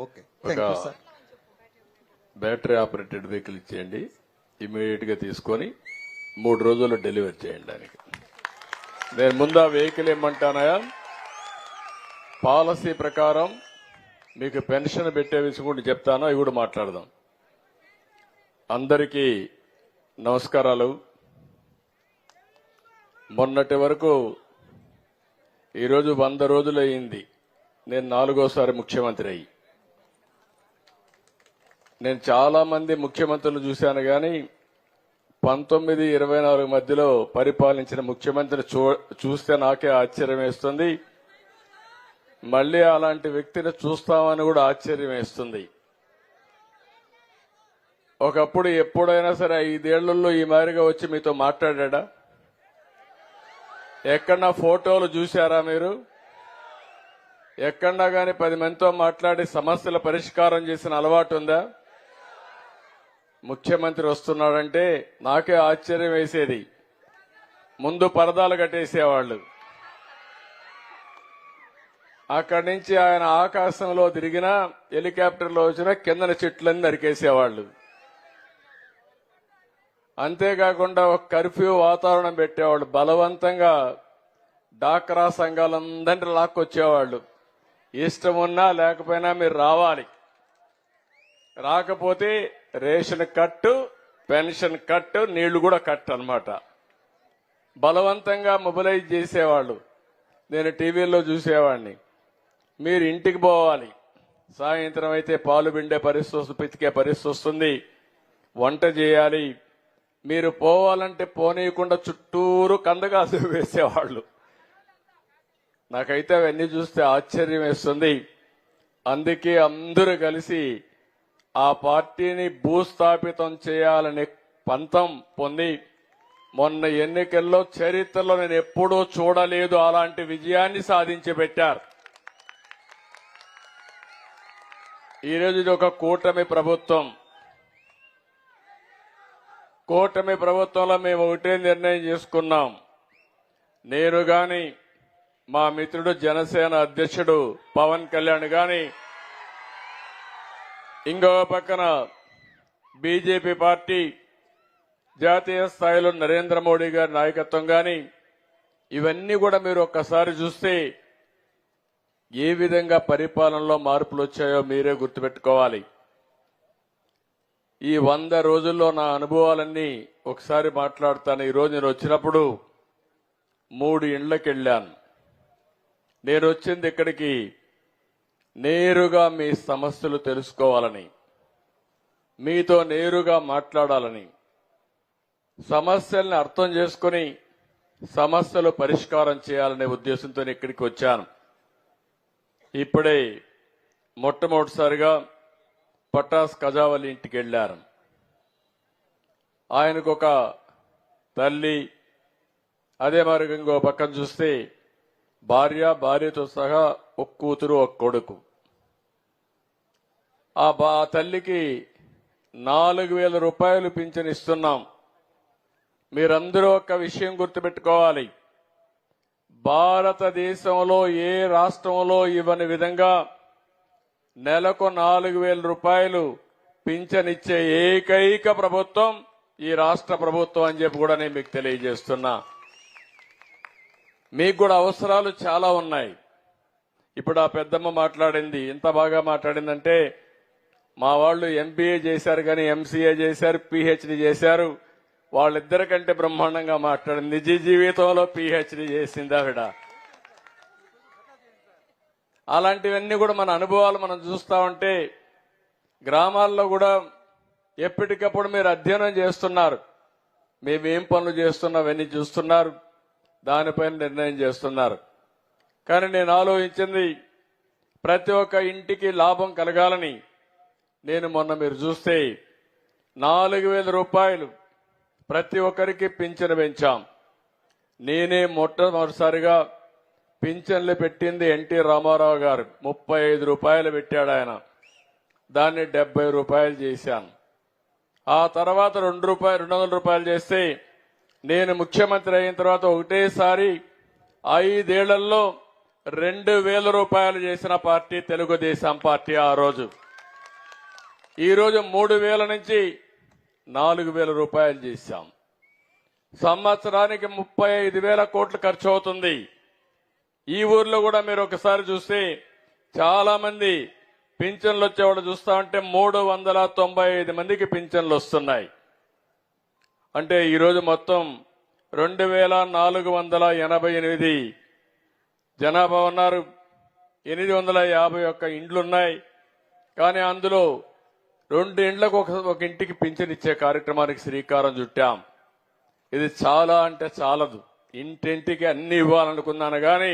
Okay, thank you sir. Battery operated vehicle ఇచ్చేయండి, immediate గా తీసుకొని 3 రోజుల్లో డెలివరీ చేయండి దానికి. నేను ముందు ఆ వెహికల్ ఏమంటానయా, పాలసీ ప్రకారం మీకు పెన్షన్ పెట్టే విషయం కూడా చెప్తాను, అవి కూడా మాట్లాడదాం. అందరికీ నమస్కారాలు. మొన్నటి వరకు ఈరోజు 100 రోజులు అయింది నేను 4వ ముఖ్యమంత్రి అయ్యి. నేను చాలా మంది ముఖ్యమంత్రులు చూశాను కానీ 19-24 మధ్యలో పరిపాలించిన ముఖ్యమంత్రిని చూస్తే నాకే ఆశ్చర్యం వేస్తుంది. మళ్లీ అలాంటి వ్యక్తిని చూస్తామని కూడా ఆశ్చర్యం వేస్తుంది. ఒకప్పుడు ఎప్పుడైనా సరే 5 ఏళ్లలో ఈ మాదిరిగా వచ్చి మీతో మాట్లాడా? ఎక్కడన్నా ఫోటోలు చూశారా మీరు? ఎక్కడన్నా గాని 10 మందితో మాట్లాడి సమస్యల పరిష్కారం చేసిన అలవాటు ఉందా? ముఖ్యమంత్రి వస్తున్నాడంటే నాకే ఆశ్చర్యం వేసేది. ముందు పరదాలు కట్టేసేవాళ్లు, అక్కడి నుంచి ఆయన ఆకాశంలో తిరిగినా హెలికాప్టర్లో వచ్చినా కిందన చెట్లన్నీ నరికేసేవాళ్లు. అంతేకాకుండా ఒక కర్ఫ్యూ వాతావరణం పెట్టేవాళ్ళు. బలవంతంగా డాక్రా సంఘాలందరినీ లాక్కొచ్చేవాళ్లు. ఇష్టం ఉన్నా లేకపోయినా మీరు రావాలి, రాకపోతే రేషన్ కట్టు, పెన్షన్ కట్టు, నీళ్లు కూడా కట్టు అన్నమాట. బలవంతంగా మొబిలైజ్ చేసేవాళ్లు. నేను టీవీల్లో చూసేవాడిని. మీరు ఇంటికి పోవాలి, సాయంత్రం అయితే పాలు పిండే పరిస్థితి వస్తుంది, పితికే పరిస్థితి వస్తుంది, వంట చేయాలి. మీరు పోవాలంటే పోనీయకుండా చుట్టూరు కందగాసు వేసేవాళ్లు. నాకైతే అవన్నీ చూస్తే ఆశ్చర్యం వేస్తుంది. అందుకే అందరూ కలిసి ఆ పార్టీని భూస్థాపితం చేయాలనే పంతం పొంది మొన్న ఎన్నికల్లో చరిత్రలో నేను ఎప్పుడూ చూడలేదు అలాంటి విజయాన్ని సాధించి పెట్టారు. ఈరోజు ఇది ఒక కూటమి ప్రభుత్వం. కూటమి ప్రభుత్వంలో మేము ఒకటే నిర్ణయం చేసుకున్నాం. నేను గాని, మా మిత్రుడు జనసేన అధ్యక్షుడు పవన్ కళ్యాణ్ గాని, ఇంకో పక్కన బీజేపీ పార్టీ జాతీయ స్థాయిలో నరేంద్ర మోడీ గారి నాయకత్వం గాని, ఇవన్నీ కూడా మీరు ఒక్కసారి చూస్తే ఏ విధంగా పరిపాలనలో మార్పులు వచ్చాయో మీరే గుర్తుపెట్టుకోవాలి. ఈ 100 రోజుల్లో నా అనుభవాలన్నీ ఒకసారి మాట్లాడతాను. ఈరోజు నేను వచ్చినప్పుడు 3 ఇండ్లకి వెళ్ళాను. నేను వచ్చింది ఇక్కడికి నేరుగా మీ సమస్యలు తెలుసుకోవాలని, మీతో నేరుగా మాట్లాడాలని, సమస్యల్ని అర్థం చేసుకుని సమస్యలు పరిష్కారం చేయాలనే ఉద్దేశంతో ఇక్కడికి వచ్చాను. ఇప్పుడే మొట్టమొదటిసారిగా పటాస్ కజావలి ఇంటికి వెళ్లారు. ఆయనకు ఒక తల్లి, అదే మరి ఇంకో పక్కన చూస్తే భార్యతో సహా ఒక కూతురు, ఒక కొడుకు. ఆ తల్లికి 4,000 రూపాయలు పింఛన్ ఇస్తున్నాం. మీరందరూ ఒక విషయం గుర్తుపెట్టుకోవాలి. భారతదేశంలో ఏ రాష్ట్రంలో ఇవ్వని విధంగా నెలకు 4,000 రూపాయలు పింఛన్ ఇచ్చే ఏకైక ప్రభుత్వం ఈ రాష్ట్ర ప్రభుత్వం అని చెప్పి కూడా నేను మీకు తెలియజేస్తున్నా. మీకు కూడా అవసరాలు చాలా ఉన్నాయి. ఇప్పుడు ఆ పెద్దమ్మ మాట్లాడింది, ఎంత బాగా మాట్లాడిందంటే, మా వాళ్ళు ఎంబీఏ చేశారు కానీ ఎంసీఏ చేశారు, పీహెచ్డీ చేశారు. వాళ్ళిద్దరికంటే బ్రహ్మాండంగా మాట్లాడింది. నిజ జీవితంలో పీహెచ్డీ చేసింది ఆవిడ. అలాంటివన్నీ కూడా మన అనుభవాలు మనం చూస్తా ఉంటే, గ్రామాల్లో కూడా ఎప్పటికప్పుడు మీరు అధ్యయనం చేస్తున్నారు. మేమేం పనులు చేస్తున్నామని చూస్తున్నారు, దానిపైన నిర్ణయం చేస్తున్నారు. కానీ నేను ఆలోచించింది, ప్రతి ఒక్క ఇంటికి లాభం కలగాలని. నేను మొన్న మీరు చూస్తే 4,000 రూపాయలు ప్రతి ఒక్కరికి పింఛను పెంచాం. నేనే మొట్టమొదటిసారిగా పింఛన్లు పెట్టింది ఎన్టీ రామారావు గారు. 35 రూపాయలు పెట్టాడు ఆయన. దాన్ని 70 రూపాయలు చేశాను. ఆ తర్వాత 200 రూపాయలు చేస్తే, నేను ముఖ్యమంత్రి అయిన తర్వాత ఒకటేసారి 5 ఏళ్లలో 2,000 రూపాయలు చేసిన పార్టీ తెలుగుదేశం పార్టీ ఆ రోజు. ఈ రోజు 3,000 నుంచి 4,000 రూపాయలు చేశాం. సంవత్సరానికి 35,000 కోట్లు ఖర్చు అవుతుంది. ఈ ఊర్లో కూడా మీరు ఒకసారి చూస్తే చాలా మంది పింఛన్లు వచ్చేవాళ్ళు చూస్తా ఉంటే 395 మందికి పింఛన్లు వస్తున్నాయి. అంటే ఈరోజు మొత్తం 2,488 జనాభా ఉన్నారు. 851 ఇండ్లున్నాయి. కానీ అందులో 2 ఇండ్లకు ఒక ఇంటికి పింఛన్ ఇచ్చే కార్యక్రమానికి శ్రీకారం చుట్టాం. ఇది చాలా అంటే చాలదు. ఇంటింటికి అన్ని ఇవ్వాలనుకున్నాను కానీ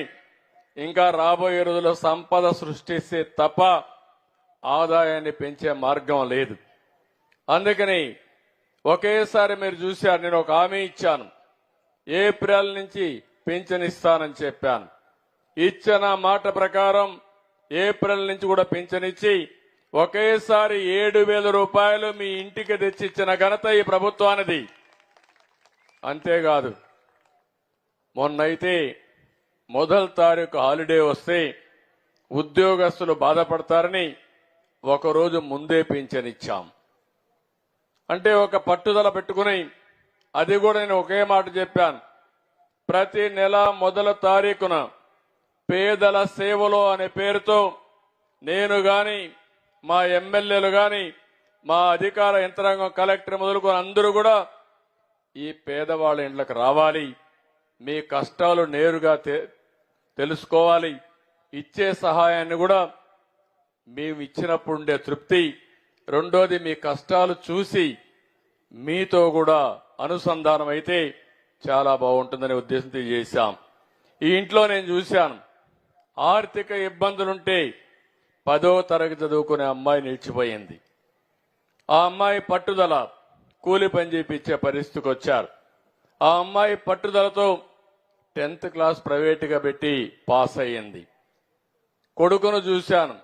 ఇంకా రాబోయే రోజుల్లో సంపద సృష్టిస్తే తప్ప ఆదాయాన్ని పెంచే మార్గం లేదు. అందుకని ఒకేసారి మీరు చూశారు, నేను ఒక హామీ ఇచ్చాను. ఏప్రిల్ నుంచి పింఛన్ ఇస్తానని చెప్పాను. ఇచ్చిన మాట ప్రకారం ఏప్రిల్ నుంచి కూడా పింఛన్ ఇచ్చి ఒకేసారి 7,000 రూపాయలు మీ ఇంటికి తెచ్చిచ్చిన ఘనత ఈ ప్రభుత్వానిది. అంతేకాదు, మొన్నైతే మొదటి తారీఖు హాలిడే వస్తే ఉద్యోగస్తులు బాధపడతారని ఒకరోజు ముందే పింఛన్ ఇచ్చాం. అంటే ఒక పట్టుదల పెట్టుకుని, అది కూడా నేను ఒకే మాట చెప్పాను, ప్రతి నెల మొదటి తారీఖున పేదల సేవలో అనే పేరుతో నేను గాని మా ఎమ్మెల్యేలు గాని మా అధికార యంత్రాంగం కలెక్టర్ మొదలుకొని అందరూ కూడా ఈ పేదవాళ్ళ ఇండ్లకు రావాలి. మీ కష్టాలు నేరుగా తెలుసుకోవాలి. ఇచ్చే సహాయాన్ని కూడా మేము ఇచ్చినప్పుడు ఉండే తృప్తి, రెండోది మీ కష్టాలు చూసి మీతో కూడా అనుసంధానం అయితే చాలా బాగుంటుందనే ఉద్దేశంతో చేశాం. ఈ ఇంట్లో నేను చూశాను, ఆర్థిక ఇబ్బందులుంటే 10వ తరగతి చదువుకునే అమ్మాయి నిలిచిపోయింది. ఆ అమ్మాయి పట్టుదల కూలి పని చేయించే పరిస్థితికి వచ్చారు. ఆ అమ్మాయి పట్టుదలతో 10th క్లాస్ ప్రైవేటుగా పెట్టి పాస్ అయ్యింది. కొడుకును చూశాను,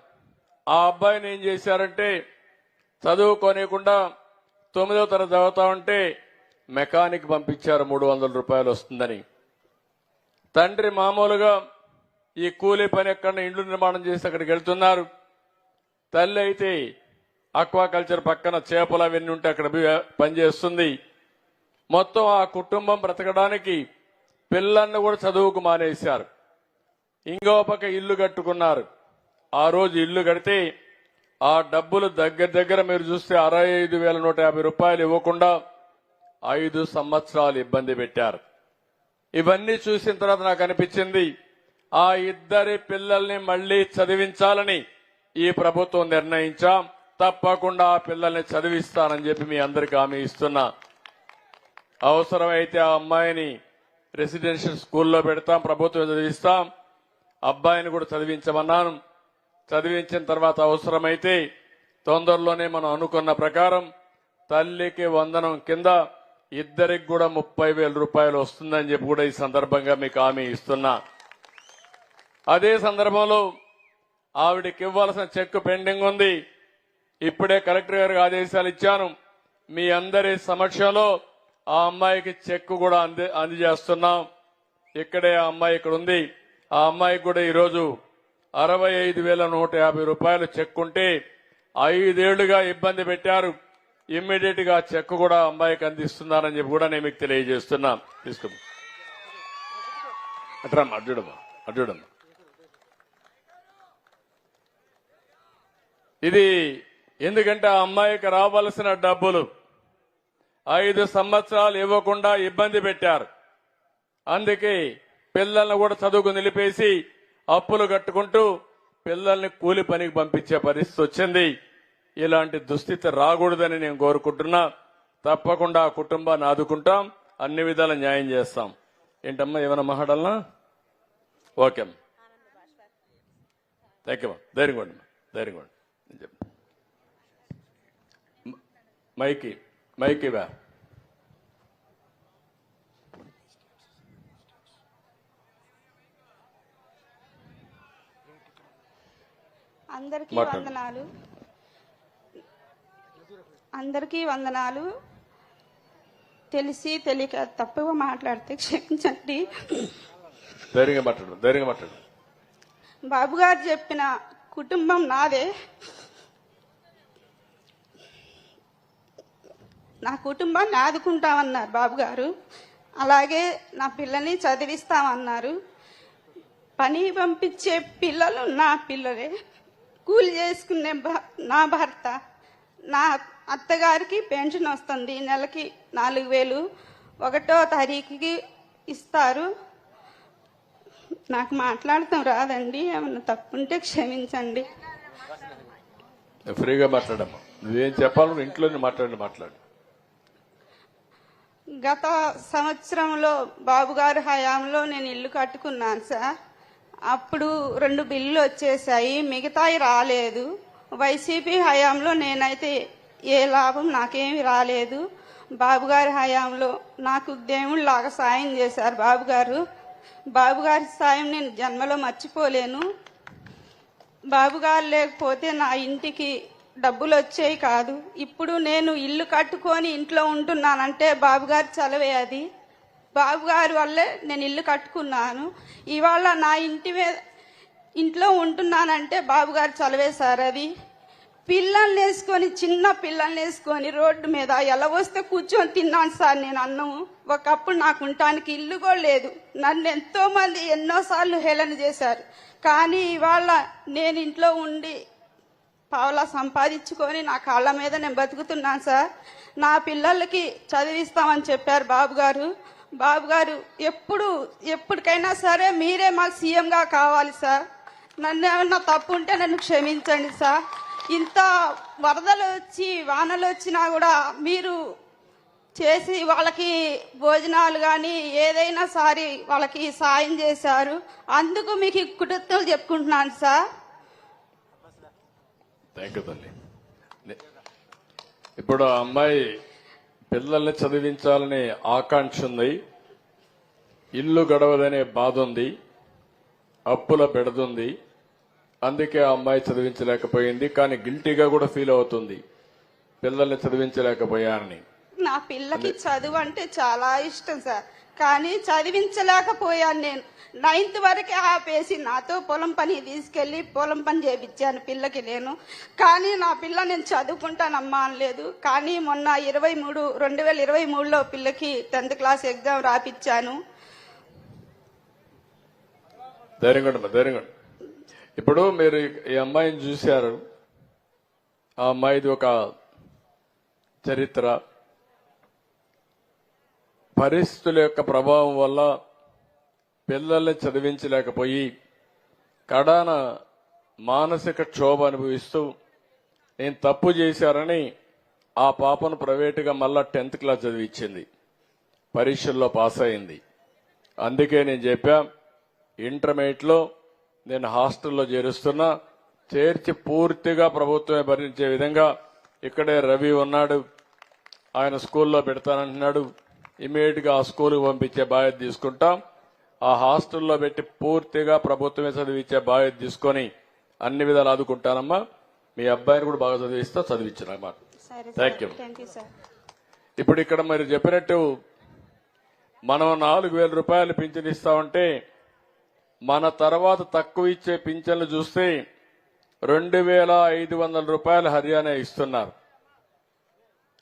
ఆ అబ్బాయిని ఏం చేశారంటే చదువుకోనికుండా 9వ తరగతి చదువుతా ఉంటే మెకానిక్ పంపించారు, 300 రూపాయలు వస్తుందని. తండ్రి మామూలుగా ఈ కూలీ పని ఎక్కడ ఇండ్లు నిర్మాణం చేసి అక్కడికి వెళ్తున్నారు. తల్లి అయితే అక్వాకల్చర్ పక్కన చేపలు అవన్నీ ఉంటే అక్కడ పనిచేస్తుంది. మొత్తం ఆ కుటుంబం బ్రతకడానికి పిల్లల్ని కూడా చదువుకు మానేశారు. ఇంకో పక్క ఇల్లు కట్టుకున్నారు. ఆ రోజు ఇల్లు కడితే ఆ డబ్బులు దగ్గర మీరు చూస్తే 65,150 రూపాయలు ఇవ్వకుండా 5 సంవత్సరాలు ఇబ్బంది పెట్టారు. ఇవన్నీ చూసిన తర్వాత నాకు అనిపించింది, ఆ ఇద్దరి పిల్లల్ని మళ్లీ చదివించాలని ఈ ప్రభుత్వం నిర్ణయించాం. తప్పకుండా ఆ పిల్లల్ని చదివిస్తానని చెప్పి మీ అందరికీ హామీ ఇస్తున్నా. అవసరమైతే ఆ అమ్మాయిని రెసిడెన్షియల్ స్కూల్లో పెడతాం, ప్రభుత్వం చదివిస్తాం. అబ్బాయిని కూడా చదివించమన్నాను. చదివించిన తర్వాత అవసరమైతే తొందరలోనే మనం అనుకున్న ప్రకారం తల్లికి వందనం కింద ఇద్దరికి కూడా 30,000 రూపాయలు వస్తుందని చెప్పి కూడా ఈ సందర్భంగా మీకు హామీ ఇస్తున్నా. అదే సందర్భంలో ఆవిడకి ఇవ్వాల్సిన చెక్ పెండింగ్ ఉంది. ఇప్పుడే కలెక్టర్ గారికి ఆదేశాలు ఇచ్చాను. మీ అందరి సమక్షంలో ఆ అమ్మాయికి చెక్ కూడా అందజేస్తున్నాం. ఇక్కడే ఆ అమ్మాయి ఇక్కడ ఉంది. ఆ అమ్మాయికి కూడా ఈరోజు 65,150 రూపాయలు చెక్ ఉంటే 5 ఏళ్లుగా ఇబ్బంది పెట్టారు. ఇమ్మీడియట్ గా చెక్ కూడా అమ్మాయికి అందిస్తున్నారని చెప్పి కూడా నేను మీకు తెలియజేస్తున్నా. తీసుకో అట్రమ్మా, అడ్డమ్మా. ఇది ఎందుకంటే ఆ అమ్మాయికి రావాల్సిన డబ్బులు 5 సంవత్సరాలు ఇవ్వకుండా ఇబ్బంది పెట్టారు. అందుకే పిల్లల్ని కూడా చదువుకు నిలిపేసి అప్పులు కట్టుకుంటూ పిల్లల్ని కూలి పనికి పంపించే పరిస్థితి వచ్చింది. ఇలాంటి దుస్థితి రాకూడదని నేను కోరుకుంటున్నా. తప్పకుండా ఆ కుటుంబాన్ని ఆదుకుంటాం, అన్ని విధాల న్యాయం చేస్తాం. ఏంటమ్మా, ఏమైనా మాట్లాడాలనా? Okay, thank you. ధైర్యంగా ఉండి మైకి వా. అందరికీ వందనాలు. తెలిసి తెలియక తప్పుగా మాట్లాడితే క్షమించండి. ధైర్యంగా మాట్లాడు. బాబు గారు చెప్పిన కుటుంబం నాదే, నా కుటుంబాన్ని ఆదుకుంటామన్నారు బాబు గారు. అలాగే నా పిల్లని చదివిస్తామన్నారు. పని పంపించే పిల్లలు నా పిల్లలే, కూలి చేసుకునే నా భర్త. నా అత్తగారికి పెన్షన్ వస్తుంది, నెలకి 4,000 1వ తారీఖుకి ఇస్తారు. నాకు మాట్లాడటం రాదండి, ఏమన్నా తప్పుంటే క్షమించండి. ఫ్రీగా మాట్లాడమ్మా, నువ్వేం చెప్పాలో ఇంట్లోనే మాట్లాడు. గత సంవత్సరంలో బాబు గారి హయాంలో నేను ఇల్లు కట్టుకున్నాను సార్. అప్పుడు 2 బిల్లులు వచ్చేసాయి, మిగతాయి రాలేదు. వైసీపీ హయాంలో నేనైతే ఏ లాభం నాకేమి రాలేదు. బాబు గారి హయాంలో నాకు దేవుళ్ళలాగా సాయం చేశారు బాబు గారు. బాబు గారి సాయం నేను జన్మలో మర్చిపోలేను. బాబు గారు లేకపోతే నా ఇంటికి డబ్బులు వచ్చేవి కాదు. ఇప్పుడు నేను ఇల్లు కట్టుకొని ఇంట్లో ఉంటున్నానంటే బాబు గారి చలవే అది. బాబు గారి వల్లే నేను ఇల్లు కట్టుకున్నాను. ఇవాళ నా ఇంట్లో ఉంటున్నానంటే బాబు గారు చలవే సార్ అది. పిల్లల్ని వేసుకొని, చిన్న పిల్లల్ని వేసుకొని రోడ్డు మీద ఎలా వస్తే కూర్చొని తిన్నాను సార్ నేను అన్నం. ఒకప్పుడు నాకు ఉండటానికి ఇల్లు కూడా లేదు. నన్ను ఎంతో మంది ఎన్నోసార్లు హేళన చేశారు. కానీ ఇవాళ నేను ఇంట్లో ఉండి పావలా సంపాదించుకొని నా కాళ్ళ మీద నేను బతుకుతున్నాను సార్. నా పిల్లలకి చదివిస్తామని చెప్పారు బాబు గారు. బాబు గారు ఎప్పటికైనా సరే మీరే మాకు సీఎంగా కావాలి సార్. నన్ను ఏమన్నా తప్పు ఉంటే నన్ను క్షమించండి సార్. ఇంత వరదలు వచ్చి వానలు వచ్చినా కూడా మీరు చేసి వాళ్ళకి భోజనాలు కానీ ఏదైనా సారి వాళ్ళకి సాయం చేశారు. అందుకు మీకు కృతజ్ఞతలు చెప్పుకుంటున్నాను సార్. థ్యాంక్ యూ తల్లి. ఇప్పుడు ఆ అమ్మాయి పిల్లల్ని చదివించాలనే ఆకాంక్ష ఉంది, ఇల్లు గడవదనే బాధ ఉంది, అప్పుల బెడదుంది. అందుకే ఆ అమ్మాయి చదివించలేకపోయింది. కానీ గిల్టీగా కూడా ఫీల్ అవుతుంది, పిల్లల్ని చదివించలేకపోయానని. నా పిల్లకి చదువు అంటే చాలా ఇష్టం సార్, కానీ చదివించలేకపోయాను. నేను 9th వరకే ఆపేసి నాతో పొలం పని తీసుకెళ్లి పొలం పని చేయించాను పిల్లకి నేను. కానీ నా పిల్ల నేను చదువుకుంటానమ్మా అనలేదు. కానీ మొన్న 2023లో పిల్లకి 10th క్లాస్ ఎగ్జామ్ రాపిచ్చాను. ధైర్యంగా ఇప్పుడు మీరు ఈ అమ్మాయిని చూశారు. ఆ అమ్మాయిది ఒక చరిత్ర. పరిస్థితుల యొక్క ప్రభావం వల్ల పిల్లల్ని చదివించలేకపోయి కడాన మానసిక క్షోభ అనుభవిస్తూ నేను తప్పు చేశారని ఆ పాపను ప్రైవేటుగా మళ్ళా 10th క్లాస్ చదివించింది. పరీక్షల్లో పాస్ అయింది. అందుకే నేను చెప్పా, ఇంటర్మీడియట్లో నేను హాస్టల్లో చేరుస్తున్నా, చేర్చి పూర్తిగా ప్రభుత్వమే భరించే విధంగా ఇక్కడే రవి ఉన్నాడు, ఆయన స్కూల్లో పెడతానంటున్నాడు. ఇమీడియట్ గా ఆ స్కూల్కి పంపించే బాధ్యత తీసుకుంటాం. ఆ హాస్టల్లో పెట్టి పూర్తిగా ప్రభుత్వమే చదివించే బాధ్యత తీసుకొని అన్ని విధాలు ఆదుకుంటానమ్మా. మీ అబ్బాయిని కూడా బాగా చదివించానమ్మా. Thank you. ఇప్పుడు ఇక్కడ మీరు చెప్పినట్టు మనం 4,000 రూపాయలు పింఛన్ ఇస్తామంటే మన తర్వాత తక్కువ ఇచ్చే పింఛన్లు చూస్తే 2,500 రూపాయలు హర్యానా ఇస్తున్నారు.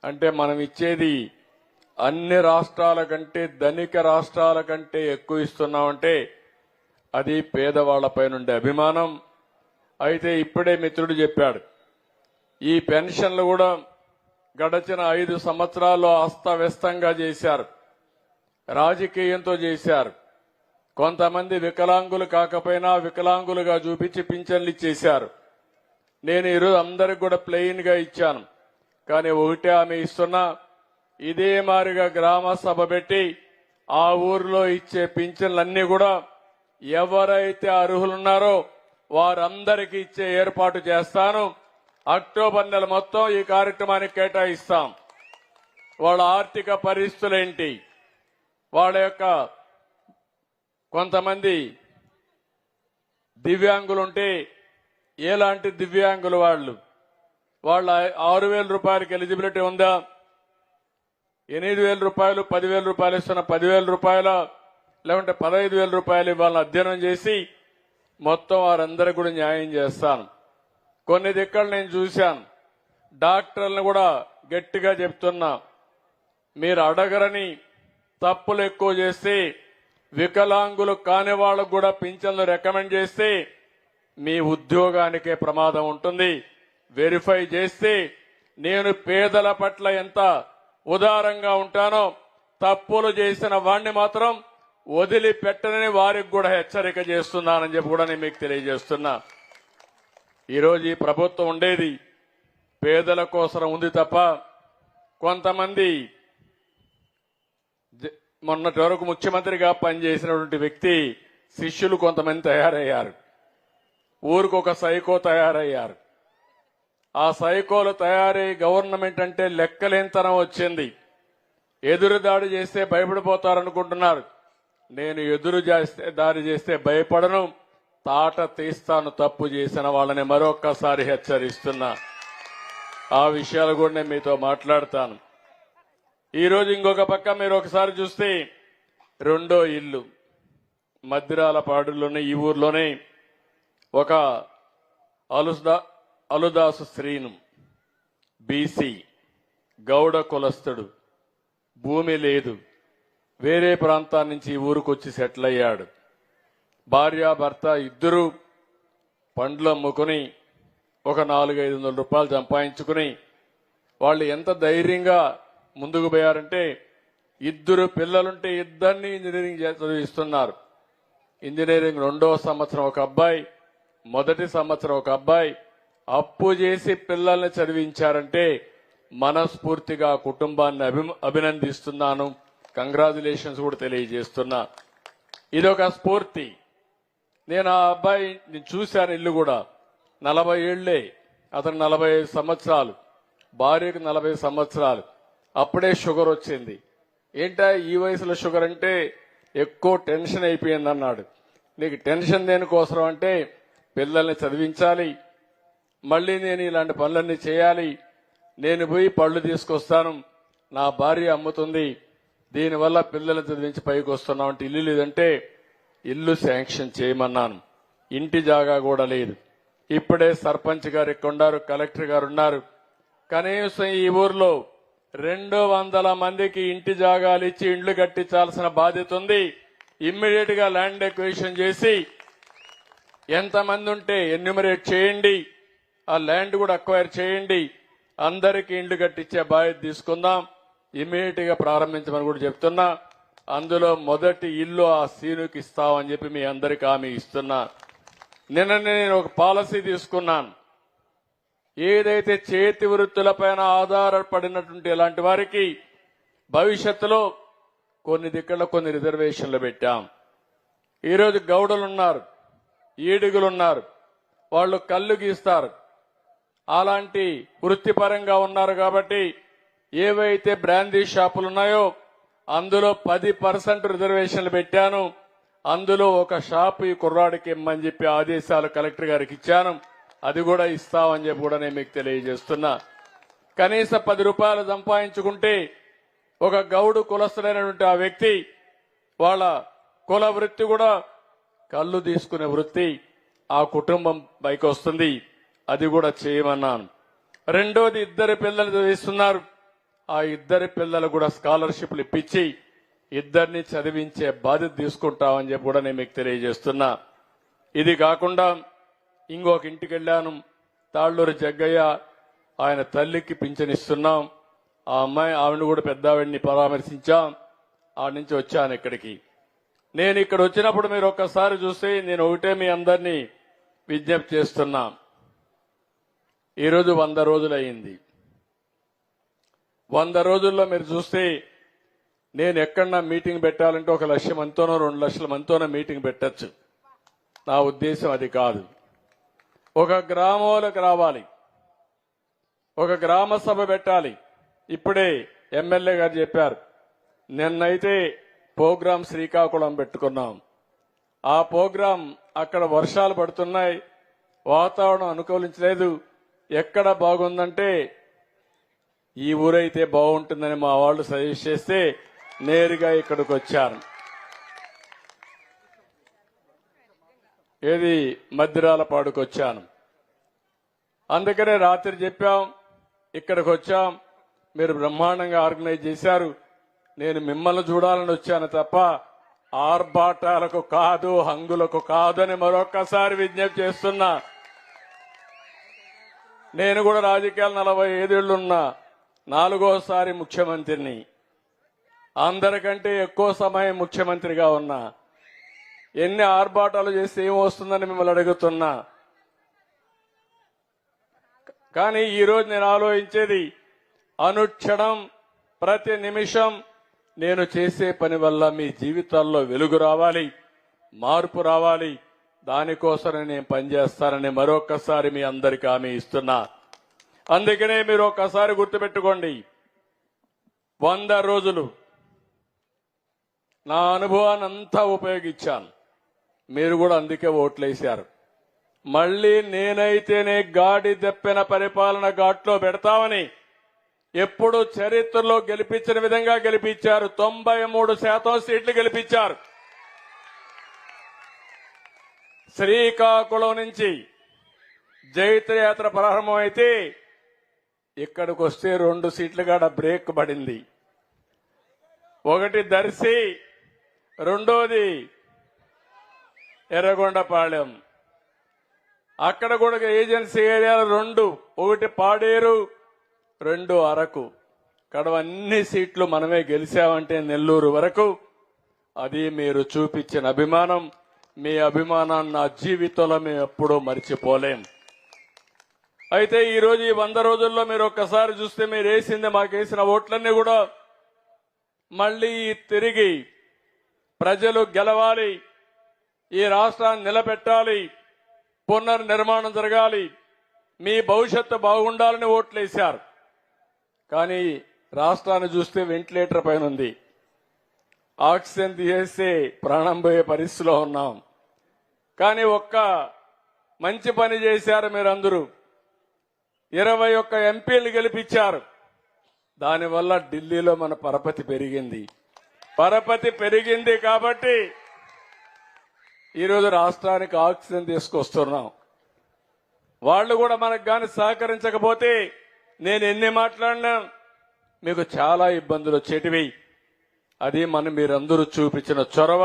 అంటే మనం ఇచ్చేది అన్ని రాష్ట్రాల కంటే, ధనిక రాష్ట్రాల కంటే ఎక్కువ ఇస్తున్నామంటే అది పేదవాళ్లపై నుండే అభిమానం. అయితే ఇప్పుడే మిత్రుడు చెప్పాడు, ఈ పెన్షన్లు కూడా గడచిన 5 సంవత్సరాల్లో అస్తవ్యస్తంగా చేశారు, రాజకీయంతో చేశారు. కొంతమంది వికలాంగులు కాకపోయినా వికలాంగులుగా చూపించి పింఛన్లు ఇచ్చేశారు. నేను ఈరోజు అందరికి కూడా ప్లెయిన్ గా ఇచ్చాను. కానీ ఒకటే ఆమె ఇస్తున్నా, ఇదే మారిగా గ్రామ సభ పెట్టి ఆ ఊర్లో ఇచ్చే పింఛన్లన్నీ కూడా ఎవరైతే అర్హులున్నారో వారందరికీ ఇచ్చే ఏర్పాటు చేస్తాను. అక్టోబర్ నెల మొత్తం ఈ కార్యక్రమానికి కేటాయిస్తాం. వాళ్ళ ఆర్థిక పరిస్థితులేంటి, వాళ్ళ యొక్క కొంతమంది దివ్యాంగులుంటే ఎలాంటి దివ్యాంగులు వాళ్ళ 6,000 రూపాయలకి ఎలిజిబిలిటీ ఉందా, 8,000 రూపాయలు 10,000 రూపాయలు ఇస్తున్న 10,000 రూపాయల లేకుంటే 15,000 రూపాయలు ఇవ్వాలని అధ్యయనం చేసి మొత్తం వారందరికీ కూడా న్యాయం చేస్తాను. కొన్ని దిక్కలు నేను చూశాను. డాక్టర్లను కూడా గట్టిగా చెప్తున్నా, మీరు అడగరని తప్పులు ఎక్కువ చేస్తే, వికలాంగులు కాని వాళ్ళకు కూడా పింఛన్లు రికమెండ్ చేస్తే మీ ఉద్యోగానికే ప్రమాదం ఉంటుంది. వెరిఫై చేస్తే నేను పేదల పట్ల ఎంత ఉదారంగా ఉంటానో, తప్పులు చేసిన వాణ్ణి మాత్రం వదిలిపెట్టనని వారికి కూడా హెచ్చరిక చేస్తున్నానని చెప్పి కూడా నేను మీకు తెలియజేస్తున్నా. ఈరోజు ఈ ప్రభుత్వం ఉండేది పేదల కోసం ఉంది తప్ప కొంతమంది మొన్నటి వరకు ముఖ్యమంత్రిగా పనిచేసినటువంటి వ్యక్తి శిష్యులు కొంతమంది తయారయ్యారు. ఊరికొక సైకో తయారయ్యారు. ఆ సైకోలు తయారై గవర్నమెంట్ అంటే లెక్కలేనితనం వచ్చింది. ఎదురుదాడి చేస్తే భయపడిపోతారనుకుంటున్నారు. నేను దాడి చేస్తే భయపడను, తాట తీస్తాను తప్పు చేసిన వాళ్ళని మరొక్కసారి హెచ్చరిస్తున్నా. ఆ విషయాలు కూడా నేను మీతో మాట్లాడతాను. ఈరోజు ఇంకొక పక్క మీరు ఒకసారి చూస్తే రెండో ఇల్లు మద్దిరాలపాడులోనే, ఈ ఊర్లోనే ఒక అలుదాసు శ్రీను, బీసీ గౌడ కులస్తుడు, భూమి లేదు, వేరే ప్రాంతాల నుంచి ఈ ఊరుకొచ్చి సెటిల్ అయ్యాడు. భార్యాభర్త ఇద్దరు పండ్లు అమ్ముకుని ఒక 400-500 రూపాయలు సంపాదించుకుని వాళ్ళు ఎంత ధైర్యంగా ముందుకు పోయారంటే, ఇద్దరు పిల్లలుంటే ఇద్దరిని ఇంజనీరింగ్ చదివిస్తున్నారు. ఇంజనీరింగ్ 2వ సంవత్సరం ఒక అబ్బాయి, మొదటి సంవత్సరం ఒక అబ్బాయి. అప్పు చేసి పిల్లల్ని చదివించారంటే మనస్ఫూర్తిగా కుటుంబాన్ని అభినందిస్తున్నాను. కంగ్రాచులేషన్స్ కూడా తెలియజేస్తున్నా. ఇదొక స్ఫూర్తి. నేను ఆ అబ్బాయిని చూశాను. ఇల్లు కూడా 40 ఏళ్లే, అతను 45 సంవత్సరాలు, భార్యకు 40 సంవత్సరాలు. అప్పుడే షుగర్ వచ్చింది. ఏంటా ఈ వయసులో షుగర్ అంటే, ఎక్కువ టెన్షన్ అయిపోయింది అన్నాడు. నీకు టెన్షన్ దేనికోసం అంటే, పిల్లల్ని చదివించాలి, మళ్ళీ నేను ఇలాంటి పనులన్నీ చేయాలి, నేను పోయి పళ్ళు తీసుకొస్తాను, నా భార్య అమ్ముతుంది, దీనివల్ల పిల్లల్ని చదివించి పైకి వస్తున్నాం అంటే ఇల్లు లేదంటే ఇల్లు శాంక్షన్ చేయమన్నాను. ఇంటి జాగా కూడా లేదు. ఇప్పుడే సర్పంచ్ గారు ఇక్కడ ఉన్నారు, కలెక్టర్ గారు ఉన్నారు. కనీసం ఈ ఊర్లో 200 మందికి ఇంటి జాగాలు ఇచ్చి ఇండ్లు కట్టించాల్సిన బాధ్యత ఉంది. ఇమ్మీడియట్ గా ల్యాండ్ ఎక్విజిషన్ చేసి ఎంతమంది ఉంటే ఎన్యూమరేట్ చేయండి, ఆ ల్యాండ్ కూడా అక్వైర్ చేయండి, అందరికీ ఇండ్లు కట్టించే బాధ్యత తీసుకుందాం. ఇమ్మీడియట్ గా ప్రారంభించమని కూడా చెప్తున్నా. అందులో మొదటి ఇల్లు ఆ సీనుకి ఇస్తామని చెప్పి మీ అందరికీ హామీ ఇస్తున్నా. నిన్న నేను ఒక పాలసీ తీసుకున్నాను. ఏదైతే చేతి వృత్తులపైన ఆధారపడినటువంటి ఇలాంటి వారికి భవిష్యత్తులో కొన్ని దిక్కుల్లో కొన్ని రిజర్వేషన్లు పెట్టాం. ఈరోజు గౌడలున్నారు, ఈడుగులున్నారు, వాళ్ళు కళ్ళు గీస్తారు. అలాంటి వృత్తిపరంగా ఉన్నారు కాబట్టి ఏవైతే బ్రాందీ షాపులు ఉన్నాయో అందులో 10% రిజర్వేషన్లు పెట్టాను. అందులో ఒక షాపు ఈ కుర్రాడికి ఇమ్మని చెప్పి ఆదేశాలు కలెక్టర్ గారికి ఇచ్చాను. అది కూడా ఇస్తామని చెప్పి కూడా నేను మీకు తెలియజేస్తున్నా. కనీసం 10 రూపాయలు సంపాదించుకుంటే ఒక గౌడు కులస్తుడైనటువంటి ఆ వ్యక్తి వాళ్ళ కుల వృత్తి కూడా కళ్ళు తీసుకునే వృత్తి ఆ కుటుంబం పైకి వస్తుంది. అది కూడా చేయమన్నాను. రెండోది, 2 పిల్లలు చదివిస్తున్నారు. ఆ 2 పిల్లలు కూడా స్కాలర్షిప్లు ఇప్పించి 2 చదివించే బాధ్యత తీసుకుంటామని చెప్పి కూడా నేను మీకు తెలియజేస్తున్నా. ఇది కాకుండా ఇంకొక ఇంటికి వెళ్ళాను, తాళ్ళూరు జగ్గయ్య, ఆయన తల్లికి పింఛనిస్తున్నాం. ఆ అమ్మాయి ఆవిడ కూడా పెద్దావిడిని పరామర్శించాం. ఆడి నుంచి వచ్చాను ఇక్కడికి. నేను ఇక్కడ వచ్చినప్పుడు మీరు ఒక్కసారి చూస్తే నేను ఒకటే మీ అందరినీ విజ్ఞప్తి చేస్తున్నా. ఈరోజు 100 రోజులు అయింది. 100 రోజుల్లో మీరు చూస్తే నేను ఎక్కడన్నా మీటింగ్ పెట్టాలంటే 1 లక్ష మందితోనో 2 లక్షల మందితోనో మీటింగ్ పెట్టచ్చు. నా ఉద్దేశం అది కాదు. ఒక గ్రామంలోకి రావాలి, ఒక గ్రామ సభ పెట్టాలి. ఇప్పుడే ఎమ్మెల్యే గారు చెప్పారు, నిన్నైతే ప్రోగ్రాం శ్రీకాకుళం పెట్టుకున్నాం. ఆ ప్రోగ్రాం అక్కడ వర్షాలు పడుతున్నాయి, వాతావరణం అనుకూలించలేదు. ఎక్కడ బాగుందంటే ఈ ఊరైతే బాగుంటుందని మా వాళ్ళు సజెస్ట్ చేస్తే నేరుగా ఇక్కడికి వచ్చారు. ఏది మద్దిరాలపాడుకు వచ్చాను. అందుకనే రాత్రి చెప్పాం, ఇక్కడికి వచ్చాం, మీరు బ్రహ్మాండంగా ఆర్గనైజ్ చేశారు. నేను మిమ్మల్ని చూడాలని వచ్చాను తప్ప ఆర్భాటాలకు కాదు, హంగులకు కాదు అని మరొక్కసారి విజ్ఞప్తి చేస్తున్నా. నేను కూడా రాజకీయాలు 45 ఏళ్లున్నా, 4వసారి ముఖ్యమంత్రిని. అందరికంటే ఎక్కువ సమయం ముఖ్యమంత్రిగా ఉన్నా. ఎన్ని ఆర్భాటాలు చేస్తే ఏమొస్తుందని మిమ్మల్ని అడుగుతున్నా. కానీ ఈరోజు నేను ఆలోచించేది, అనుక్షణం ప్రతి నిమిషం నేను చేసే పని వల్ల మీ జీవితాల్లో వెలుగు రావాలి, మార్పు రావాలి. దానికోసం నేను పనిచేస్తానని మరొకసారి మీ అందరికీ హామీ ఇస్తున్నా. అందుకనే మీరు ఒక్కసారి గుర్తుపెట్టుకోండి, 100 రోజులు నా అనుభవాన్ని అంతా ఉపయోగించాను. మీరు కూడా అందుకే ఓట్లేశారు. మళ్లీ నేనైతేనే గాడి దప్పిన పరిపాలన ఘాట్లో పెడతామని ఎప్పుడు చరిత్రలో గెలిపించిన విధంగా గెలిపించారు. 93% సీట్లు గెలిపించారు. శ్రీకాకుళం నుంచి జైత్రయాత్ర ప్రారంభమైతే ఇక్కడికి వస్తే 2 సీట్లు కాడ బ్రేక్ పడింది. ఒకటి దర్శి, రెండోది ఎర్రగొండపాళెం. అక్కడ కూడా ఏజెన్సీ ఏరియాలు 2, ఒకటి పాడేరు, 2 అరకు. కడవన్నీ సీట్లు మనమే గెలిచామంటే నెల్లూరు వరకు. అది మీరు చూపించిన అభిమానం. మీ అభిమానాన్ని నా జీవితంలో మేము ఎప్పుడూ మర్చిపోలేం. అయితే ఈరోజు ఈ 100 రోజుల్లో మీరు ఒక్కసారి చూస్తే, మీరు వేసింది, మాకేసిన ఓట్లన్నీ కూడా మళ్లీ తిరిగి ప్రజలు గెలవాలి, ఈ రాష్ట్రాన్ని నిలబెట్టాలి, పునర్నిర్మాణం జరగాలి, మీ భవిష్యత్తు బాగుండాలని ఓట్లేశారు. కానీ రాష్ట్రాన్ని చూస్తే వెంటిలేటర్ పైన ఉంది. ఆక్సిజన్ తీసేస్తే ప్రాణం పోయే పరిస్థితిలో ఉన్నాం. కానీ ఒక్క మంచి పని చేశారు మీరందరూ. 21 ఎంపీలు గెలిపించారు. దానివల్ల ఢిల్లీలో మన పరపతి పెరిగింది. పరపతి పెరిగింది కాబట్టి ఈరోజు రాష్ట్రానికి ఆక్సిజన్ తీసుకొస్తున్నాం. వాళ్ళు కూడా మనకు గాని సహకరించకపోతే నేను ఎన్ని మాట్లాడినా మీకు చాలా ఇబ్బందులు వచ్చేటివి. అది మీరందరూ చూపించిన చొరవ.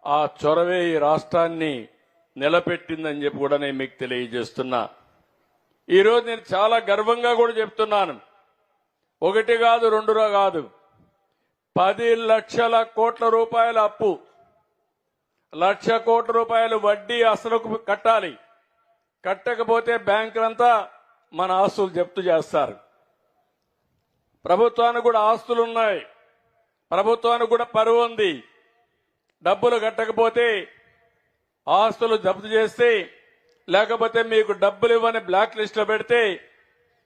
ఆ చొరవే ఈ రాష్ట్రాన్ని నిలబెట్టిందని చెప్పి కూడా నేను మీకు తెలియజేస్తున్నా. ఈరోజు నేను చాలా గర్వంగా కూడా చెప్తున్నాను. 1 కాదు, 2 కాదు, 10 లక్షల కోట్ల రూపాయల అప్పు, 1,00,000 కోట్ల రూపాయలు వడ్డీ అసలుకు కట్టాలి. కట్టకపోతే బ్యాంకులంతా మన ఆస్తులు జప్తు చేస్తారు. ప్రభుత్వానికి కూడా ఆస్తులున్నాయి, ప్రభుత్వానికి కూడా పరువు ఉంది. డబ్బులు కట్టకపోతే ఆస్తులు జప్తు చేస్తే, లేకపోతే మీకు డబ్బులు ఇవ్వని బ్లాక్ లిస్ట్ లో పెడితే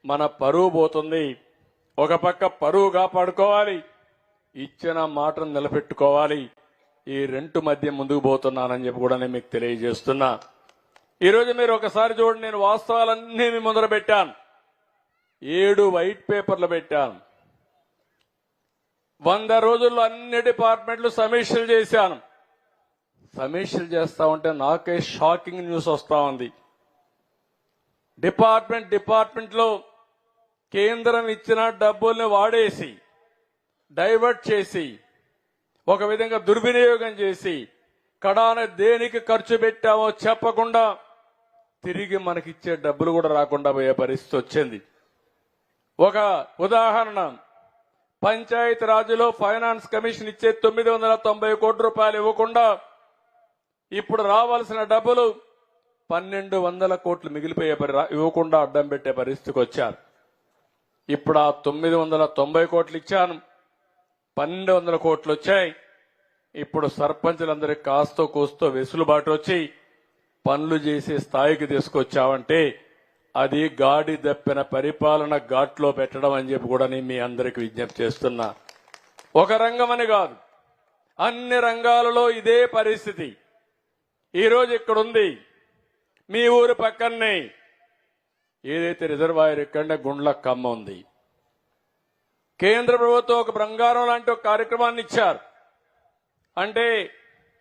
మన పరువు పోతుంది. ఒక పక్క పరువు కాపాడుకోవాలి, ఇచ్చిన మాటను నిలబెట్టుకోవాలి. ఈ 2 మధ్య ముందుకు పోతున్నానని చెప్పి కూడా నేను మీకు తెలియజేస్తున్నా. ఈరోజు మీరు ఒకసారి చూడండి, నేను వాస్తవాలన్నీ మీ ముందర పెట్టాను. 7 వైట్ పేపర్లు పెట్టాను. 100 రోజుల్లో అన్ని డిపార్ట్మెంట్లు సమీక్షలు చేశాను. సమీక్షలు చేస్తా ఉంటే నాకే షాకింగ్ న్యూస్ వస్తా ఉంది. డిపార్ట్మెంట్ లో కేంద్రం ఇచ్చిన డబ్బుల్ని వాడేసి, డైవర్ట్ చేసి, ఒక విధంగా దుర్వినియోగం చేసి, కడాన దేనికి ఖర్చు పెట్టామో చెప్పకుండా తిరిగి మనకిచ్చే డబ్బులు కూడా రాకుండా పోయే పరిస్థితి వచ్చింది. ఒక ఉదాహరణ, పంచాయతీ రాజ్లో ఫైనాన్స్ కమిషన్ ఇచ్చే 990 కోట్ల రూపాయలు ఇవ్వకుండా ఇప్పుడు రావాల్సిన డబ్బులు 1,200 కోట్లు మిగిలిపోయే ఇవ్వకుండా అడ్డం పెట్టే పరిస్థితికి వచ్చారు. ఇప్పుడు ఆ 990 కోట్లు ఇచ్చాను, 1,200 కోట్లు వచ్చాయి. ఇప్పుడు సర్పంచులందరికీ కాస్తో కూస్తో వెసులుబాటు వచ్చి పనులు చేసే స్థాయికి తీసుకొచ్చామంటే అది గాడి దప్పిన పరిపాలన ఘాట్లో పెట్టడం అని చెప్పి కూడా నేను మీ అందరికి విజ్ఞప్తి చేస్తున్నా. ఒక రంగం అని కాదు, అన్ని రంగాలలో ఇదే పరిస్థితి. ఈరోజు ఇక్కడుంది, మీ ఊరు పక్కనే ఏదైతే రిజర్వాయర్ ఇక్కడనే గుండ్లకమ్మ ఉంది. కేంద్ర ప్రభుత్వం ఒక బంగారం లాంటి ఒక కార్యక్రమాన్ని ఇచ్చారు. అంటే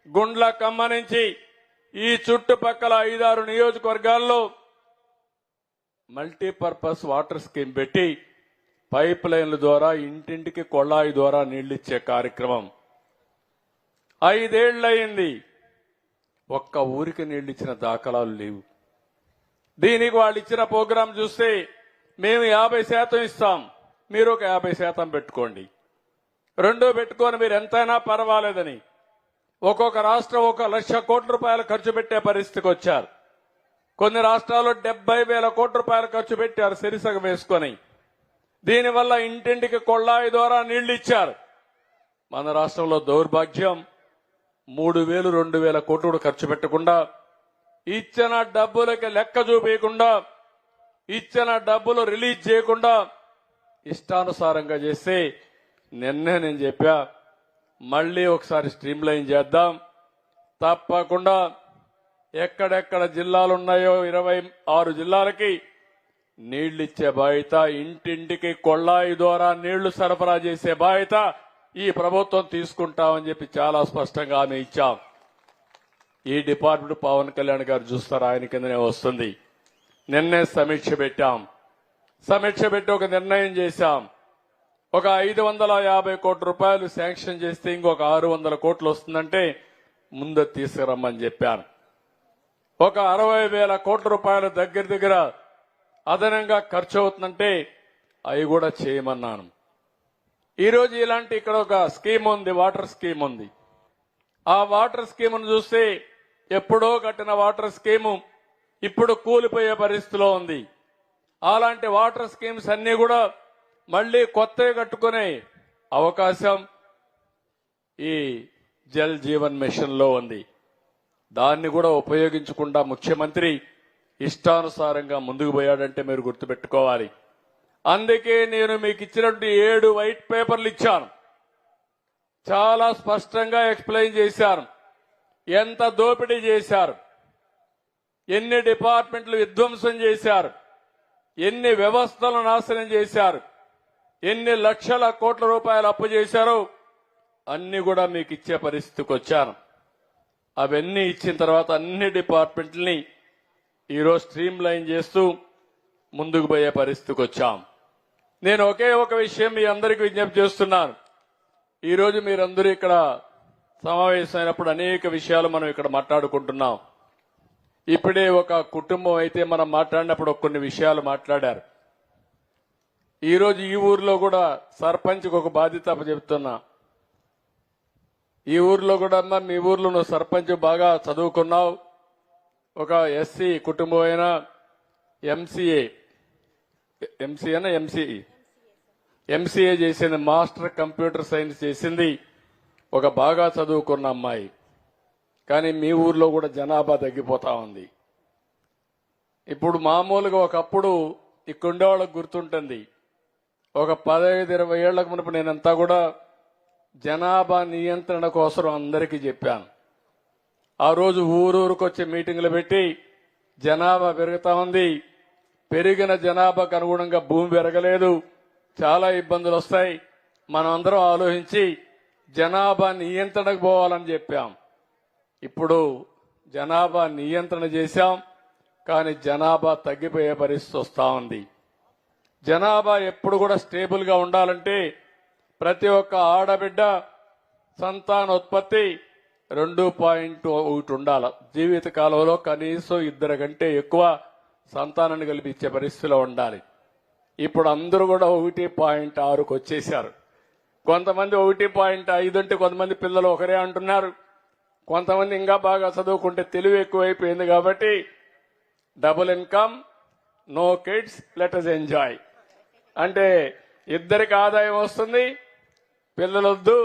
గుండ్లకమ్మ నుంచి ఈ చుట్టుపక్కల 5-6 నియోజకవర్గాల్లో మల్టీపర్పస్ వాటర్ స్కీమ్ పెట్టి పైప్ లైన్ల ద్వారా ఇంటింటికి కొళాయి ద్వారా నీళ్లిచ్చే కార్యక్రమం 5 ఏళ్లయింది. ఒక్క ఊరికి నీళ్లిచ్చిన దాఖలాలు లేవు. దీనికి వాళ్ళు ఇచ్చిన ప్రోగ్రాం చూస్తే మేము 50% ఇస్తాం, మీరు ఒక 50% పెట్టుకోండి, రెండో పెట్టుకొని మీరు ఎంతైనా పర్వాలేదని ఒక్కొక్క రాష్ట్రం 1,00,000 కోట్ల రూపాయలు ఖర్చు పెట్టే పరిస్థితికి వచ్చారు. కొన్ని రాష్ట్రాల్లో 70,000 కోట్ల రూపాయలు ఖర్చు పెట్టారు సిరిసగం వేసుకొని. దీనివల్ల ఇంటింటికి కొళాయి ద్వారా నీళ్లు ఇచ్చారు. మన రాష్ట్రంలో దౌర్భాగ్యం 3,000, 2,000 కోట్లు ఖర్చు పెట్టకుండా, ఇచ్చిన డబ్బులకి లెక్క చూపించకుండా, ఇచ్చిన డబ్బులు రిలీజ్ చేయకుండా ఇష్టానుసారంగా చేస్తే నిన్నే నేను చెప్పా, మళ్లీ ఒకసారి స్ట్రీమ్ లైన్ చేద్దాం. తప్పకుండా ఎక్కడెక్కడ జిల్లాలు ఉన్నాయో 26 జిల్లాలకి నీళ్లిచ్చే బాధ్యత, ఇంటింటికి కొళాయి ద్వారా నీళ్లు సరఫరా చేసే బాధ్యత ఈ ప్రభుత్వం తీసుకుంటామని చెప్పి చాలా స్పష్టంగా హామీ ఇచ్చాం. ఈ డిపార్ట్మెంట్ పవన్ కళ్యాణ్ గారు చూస్తారు, ఆయన కిందనే వస్తుంది. నిన్నే సమీక్ష పెట్టాం. సమీక్ష పెట్టి ఒక నిర్ణయం చేశాం. ఒక 550 కోట్ల రూపాయలు శాంక్షన్ చేస్తే ఇంకొక 600 కోట్లు వస్తుందంటే ముందు తీసుకురమ్మని చెప్పాను. ఒక 60,000 కోట్ల రూపాయలు దగ్గర అదనంగా ఖర్చు అవుతుందంటే అవి కూడా చేయమన్నాను. ఈరోజు ఇలాంటి ఇక్కడ ఒక స్కీమ్ ఉంది, వాటర్ స్కీమ్ ఉంది. ఆ వాటర్ స్కీమ్ను చూస్తే ఎప్పుడో కట్టిన వాటర్ స్కీము ఇప్పుడు కూలిపోయే పరిస్థితిలో ఉంది. అలాంటి వాటర్ స్కీమ్స్ అన్ని కూడా మళ్లీ కొత్తగా కట్టుకునే అవకాశం ఈ జల్ జీవన్ మిషన్ లో ఉంది. దాన్ని కూడా ఉపయోగించకుండా ముఖ్యమంత్రి ఇష్టానుసారంగా ముందుకు పోయాడంటే మీరు గుర్తుపెట్టుకోవాలి. అందుకే నేను మీకు ఇచ్చినటువంటి 7 వైట్ పేపర్లు ఇచ్చాను. చాలా స్పష్టంగా ఎక్స్ప్లెయిన్ చేశాను. ఎంత దోపిడీ చేశారు, ఎన్ని డిపార్ట్మెంట్లు విధ్వంసం చేశారు, ఎన్ని వ్యవస్థలు నాశనం చేశారు, ఎన్ని లక్షల కోట్ల రూపాయలు అప్పు చేశారో అన్ని కూడా మీకు ఇచ్చే పరిస్థితికి వచ్చాను. అవన్నీ ఇచ్చిన తర్వాత అన్ని డిపార్ట్మెంట్లని ఈరోజు స్ట్రీమ్ లైన్ చేస్తూ ముందుకు పోయే పరిస్థితికి వచ్చాం. నేను ఒకే ఒక విషయం మీ అందరికీ విజ్ఞప్తి చేస్తున్నాను. ఈరోజు మీరందరూ ఇక్కడ సమావేశమైనప్పుడు అనేక విషయాలు మనం ఇక్కడ మాట్లాడుకుంటున్నాం. ఇప్పుడే ఒక కుటుంబం అయితే మనం మాట్లాడినప్పుడు కొన్ని విషయాలు మాట్లాడారు. ఈరోజు ఈ ఊర్లో కూడా సర్పంచ్కి ఒక బాధ్యత చెప్తున్నా. ఈ ఊర్లో కూడా అమ్మా, మీ ఊర్లో నువ్వు సర్పంచ్ బాగా చదువుకున్నావు, ఒక ఎస్సీ కుటుంబం అయినా ఎంసీఏ చేసింది, మాస్టర్ కంప్యూటర్ సైన్స్ చేసింది, ఒక బాగా చదువుకున్న అమ్మాయి. కానీ మీ ఊర్లో కూడా జనాభా తగ్గిపోతా ఉంది. ఇప్పుడు మామూలుగా ఒకప్పుడు ఇక్కడ వాళ్ళకు గుర్తుంటుంది, ఒక 15-20 ఏళ్లకు మునుపు నేనంతా కూడా జనాభా నియంత్రణ కోసం అందరికీ చెప్పాను. ఆ రోజు ఊరూరికి వచ్చి మీటింగులు పెట్టి జనాభా పెరుగుతా ఉంది, పెరిగిన జనాభాకు అనుగుణంగా భూమి పెరగలేదు, చాలా ఇబ్బందులు వస్తాయి, మనం అందరం ఆలోచించి జనాభా నియంత్రణకు పోవాలని చెప్పాం. ఇప్పుడు జనాభా నియంత్రణ చేశాం, కానీ జనాభా తగ్గిపోయే పరిస్థితి వస్తా ఉంది. జనాభా ఎప్పుడు కూడా స్టేబుల్ గా ఉండాలంటే ప్రతి ఒక్క ఆడబిడ్డ సంతానోత్పత్తి 2.1 ఉండాలి. జీవిత కాలంలో కనీసం 2 కంటే ఎక్కువ సంతానాన్ని కల్పించే పరిస్థితిలో ఉండాలి. ఇప్పుడు అందరూ కూడా 1.6కు వచ్చేశారు. కొంతమంది 1.5 అంటే కొంతమంది పిల్లలు ఒకరే అంటున్నారు, కొంతమంది ఇంకా బాగా చదువుకుంటే తెలివి ఎక్కువైపోయింది. కాబట్టి double income, no kids, let us enjoy అంటే ఇద్దరికి ఆదాయం వస్తుంది, పిల్లలొద్దు,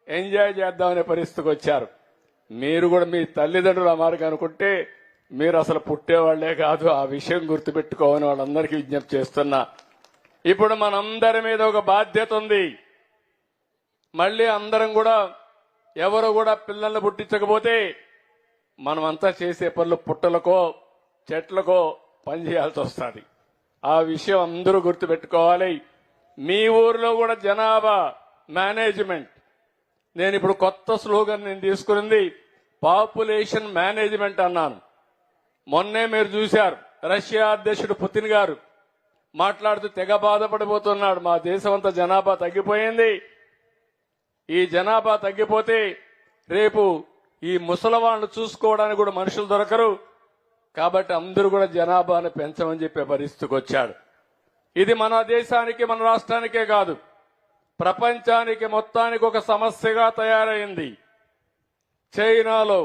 ఎంజాయ్ చేద్దామనే పరిస్థితికి వచ్చారు. మీరు కూడా మీ తల్లిదండ్రుల మార్గం అనుకుంటే మీరు అసలు పుట్టేవాళ్లే కాదు. ఆ విషయం గుర్తుపెట్టుకోవాలని వాళ్ళందరికీ విజ్ఞప్తి చేస్తున్నా. ఇప్పుడు మనందరి మీద ఒక బాధ్యత ఉంది. మళ్లీ అందరం కూడా ఎవరు కూడా పిల్లల్ని పుట్టించకపోతే మనమంతా చేసే పనులు పుట్టలకో చెట్లకో పని చేయాల్సి వస్తుంది. ఆ విషయం అందరూ గుర్తుపెట్టుకోవాలి. మీ ఊర్లో కూడా జనాభా మేనేజ్మెంట్, నేను ఇప్పుడు కొత్త స్లోగన్ నేను తీసుకున్నది పాపులేషన్ మేనేజ్మెంట్ అన్నాను. మొన్నే మీరు చూశారు, రష్యా అధ్యక్షుడు పుతిన్ గారు మాట్లాడుతూ తెగ బాధపడిపోతున్నాడు. మా దేశం అంతా జనాభా తగ్గిపోయింది. ఈ జనాభా తగ్గిపోతే రేపు ఈ ముసలివాళ్లు చూసుకోవడానికి కూడా మనుషులు దొరకరు. కాబట్టి అందరూ కూడా జనాభాను పెంచమని చెప్పే పరిస్థితికి వచ్చాడు. ఇది మన దేశానికి, మన రాష్ట్రానికే కాదు, ప్రపంచానికి మొత్తానికి ఒక సమస్యగా తయారైంది. చైనాలో,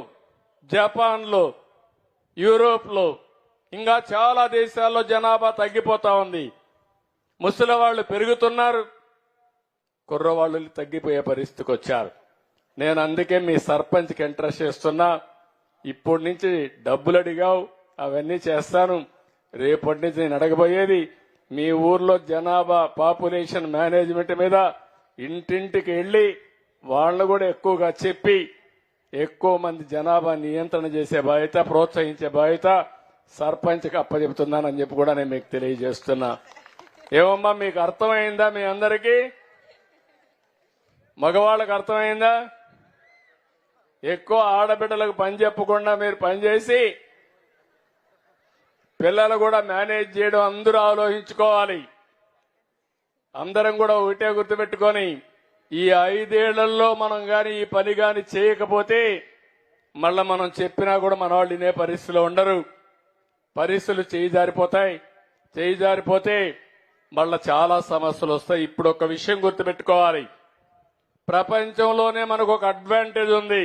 జపాన్లో, యూరోప్లో, ఇంకా చాలా దేశాల్లో జనాభా తగ్గిపోతా ఉంది. ముసలి వాళ్ళు పెరుగుతున్నారు, కుర్రవాళ్ళు తగ్గిపోయే పరిస్థితికి వచ్చారు. నేను అందుకే మీ సర్పంచ్కి ఇంట్రెస్ట్ చేస్తున్నా. ఇప్పటి నుంచి డబ్బులు అడిగావు, అవన్నీ చేస్తాను. రేపటి నుంచి నేను అడగబోయేది మీ ఊర్లో జనాభా పాపులేషన్ మేనేజ్మెంట్ మీద ఇంటింటికి వెళ్లి వాళ్ళను కూడా ఎక్కువగా చెప్పి ఎక్కువ మంది జనాభా నియంత్రణ చేసే బాధ్యత, ప్రోత్సహించే బాధ్యత సర్పంచ్కి అప్పచెబుతున్నానని చెప్పి కూడా నేను మీకు తెలియజేస్తున్నా. ఏమమ్మా, మీకు అర్థమైందా? మీ అందరికీ, మగవాళ్ళకు అర్థమైందా? ఎక్కువ ఆడబిడ్డలకు పని చెప్పకుండా మీరు పనిచేసి పిల్లలు కూడా మేనేజ్ చేయడం అందరూ ఆలోచించుకోవాలి. అందరం కూడా ఒకటే గుర్తుపెట్టుకొని, ఈ 5 ఏళ్లలో మనం గాని ఈ పని గాని చేయకపోతే మళ్ళా మనం చెప్పినా కూడా మన వాళ్ళు వినే పరిస్థితిలో ఉండరు. పరిస్థితులు చేయి జారిపోతాయి. చేయి జారిపోతే మళ్ళా చాలా సమస్యలు వస్తాయి. ఇప్పుడు ఒక విషయం గుర్తుపెట్టుకోవాలి, ప్రపంచంలోనే మనకు ఒక అడ్వాంటేజ్ ఉంది.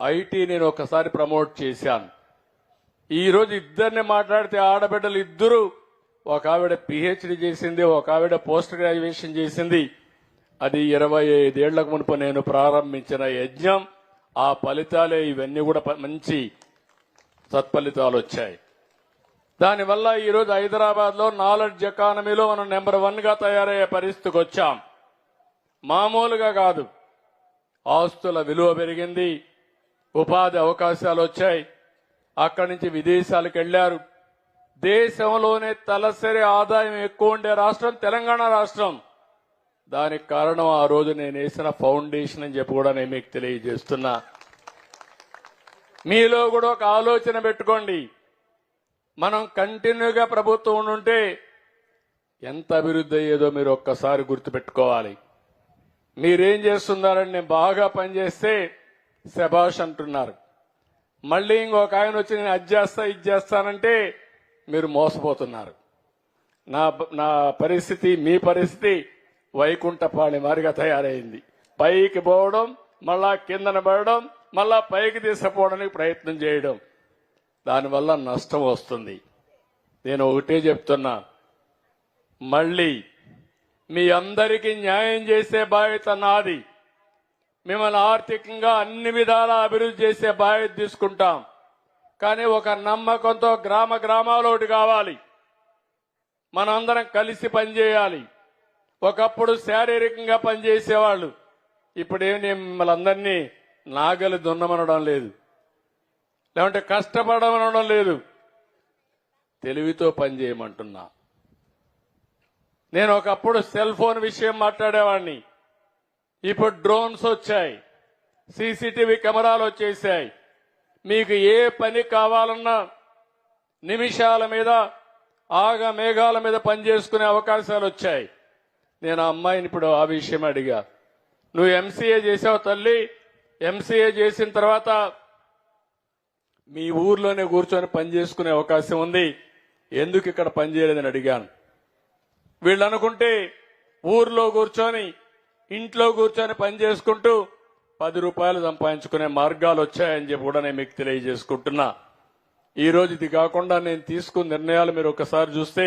ఐటీ నేను ఒకసారి ప్రమోట్ చేశాను. ఈ రోజు ఇద్దరిని మాట్లాడితే ఆడబిడ్డలు ఇద్దరు, ఒక ఆవిడ పిహెచ్డి చేసింది, ఒక ఆవిడ పోస్ట్ గ్రాడ్యుయేషన్ చేసింది. అది 25 ఏళ్లకు మునుపు నేను ప్రారంభించిన యజ్ఞం. ఆ ఫలితాలే ఇవన్నీ కూడా మంచి సత్ఫలితాలు వచ్చాయి. దానివల్ల ఈరోజు హైదరాబాద్ లో నాలెడ్జ్ ఎకానమీలో మనం నెంబర్ 1 గా తయారయ్యే పరిస్థితికి వచ్చాం. మామూలుగా కాదు, ఆస్తుల విలువ పెరిగింది, ఉపాధి అవకాశాలు వచ్చాయి. అక్కడి నుంచి విదేశాలకు వెళ్లారు. దేశంలోనే తలసరి ఆదాయం ఎక్కువ ఉండే రాష్ట్రం తెలంగాణ రాష్ట్రం. దానికి కారణం ఆ రోజు నేను వేసిన ఫౌండేషన్ అని చెప్పి కూడా నేను మీకు తెలియజేస్తున్నా. మీలో కూడా ఒక ఆలోచన పెట్టుకోండి, మనం కంటిన్యూగా ప్రభుత్వం ఉంటే ఎంత అభివృద్ధి అయ్యేదో మీరు ఒక్కసారి గుర్తుపెట్టుకోవాలి. మీరేం చేస్తున్నారని, నేను బాగా పనిచేస్తే శభాష్ అంటున్నారు. మళ్ళీ ఇంకొక ఆయన వచ్చి నేను అది చేస్తా ఇది చేస్తానంటే మీరు మోసపోతున్నారు. నా పరిస్థితి, మీ పరిస్థితి వైకుంఠపాళి మారిగా తయారైంది. పైకి పోవడం, మళ్ళా కిందన పడడం, మళ్ళా పైకి తీసుకుపోవడానికి ప్రయత్నం చేయడం, దానివల్ల నష్టం వస్తుంది. నేను ఒకటే చెప్తున్నా, మళ్ళీ మీ అందరికీ న్యాయం చేసే బాధ్యత నాది. మిమ్మల్ని ఆర్థికంగా అన్ని విధాలా అభివృద్ధి చేసే బాధ్యత తీసుకుంటాం. కానీ ఒక నమ్మకంతో గ్రామాలు ఒకటి కావాలి, మనందరం కలిసి పనిచేయాలి. ఒకప్పుడు శారీరకంగా పనిచేసేవాళ్ళు, ఇప్పుడేం నేను మిమ్మల్ని అందరినీ నాగలి దున్నమనడం లేదు, లేకుంటే కష్టపడమనడం లేదు, తెలివితో పనిచేయమంటున్నా. నేను ఒకప్పుడు సెల్ ఫోన్ విషయం మాట్లాడేవాడిని, ఇప్పుడు డ్రోన్స్ వచ్చాయి, సీసీటీవీ కెమెరాలు వచ్చేసాయి. మీకు ఏ పని కావాలన్నా నిమిషాల మీద, మేఘాల మీద పనిచేసుకునే అవకాశాలు వచ్చాయి. నేను ఆ అమ్మాయిని ఇప్పుడు ఆ విషయం అడిగా, నువ్వు ఎంసీఏ చేసావు తల్లి, ఎంసీఏ చేసిన తర్వాత మీ ఊర్లోనే కూర్చొని పనిచేసుకునే అవకాశం ఉంది, ఎందుకు ఇక్కడ పనిచేయలేదని అడిగాను. వీళ్ళు అనుకుంటే ఊర్లో కూర్చొని, ఇంట్లో కూర్చొని పనిచేసుకుంటూ 10 రూపాయలు సంపాదించుకునే మార్గాలు వచ్చాయని చెప్పి కూడా నేను మీకు తెలియజేసుకుంటున్నా. ఈ రోజు ఇది కాకుండా నేను తీసుకున్న నిర్ణయాలు మీరు ఒకసారి చూస్తే,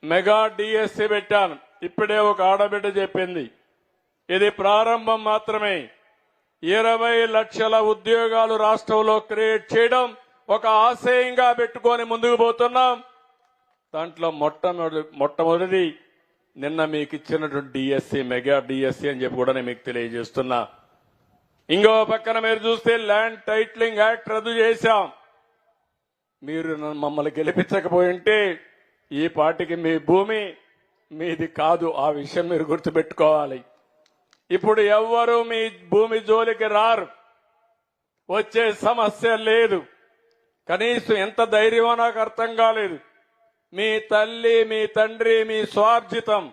మెగా డిఎస్సీ పెట్టాను. ఇప్పుడే ఒక ఆడబిడ్డ చెప్పింది, ఇది ప్రారంభం మాత్రమే. 20 లక్షల ఉద్యోగాలు రాష్ట్రంలో క్రియేట్ చేయడం ఒక ఆశయంగా పెట్టుకొని ముందుకు పోతున్నాం. దాంట్లో మొట్టమొదటిది నిన్న మీకు ఇచ్చినటువంటి డిఎస్సీ, మెగా డిఎస్సీ అని చెప్పి కూడా నేను మీకు తెలియజేస్తున్నా. ఇంకో పక్కన మీరు చూస్తే ల్యాండ్ టైటిలింగ్ యాక్ట్ రద్దు చేశాం. మీరు మమ్మల్ని గెలిపించకపోయింటే ఈ పార్టీకి మీ భూమి మీది కాదు, ఆ విషయం మీరు గుర్తుపెట్టుకోవాలి. ఇప్పుడు ఎవ్వరూ మీ భూమి జోలికి రారు, వచ్చే సమస్య లేదు. కనీసం ఎంత ధైర్యమో నాకు అర్థం కాలేదు. మీ తల్లి, మీ తండ్రి, మీ స్వార్జితం,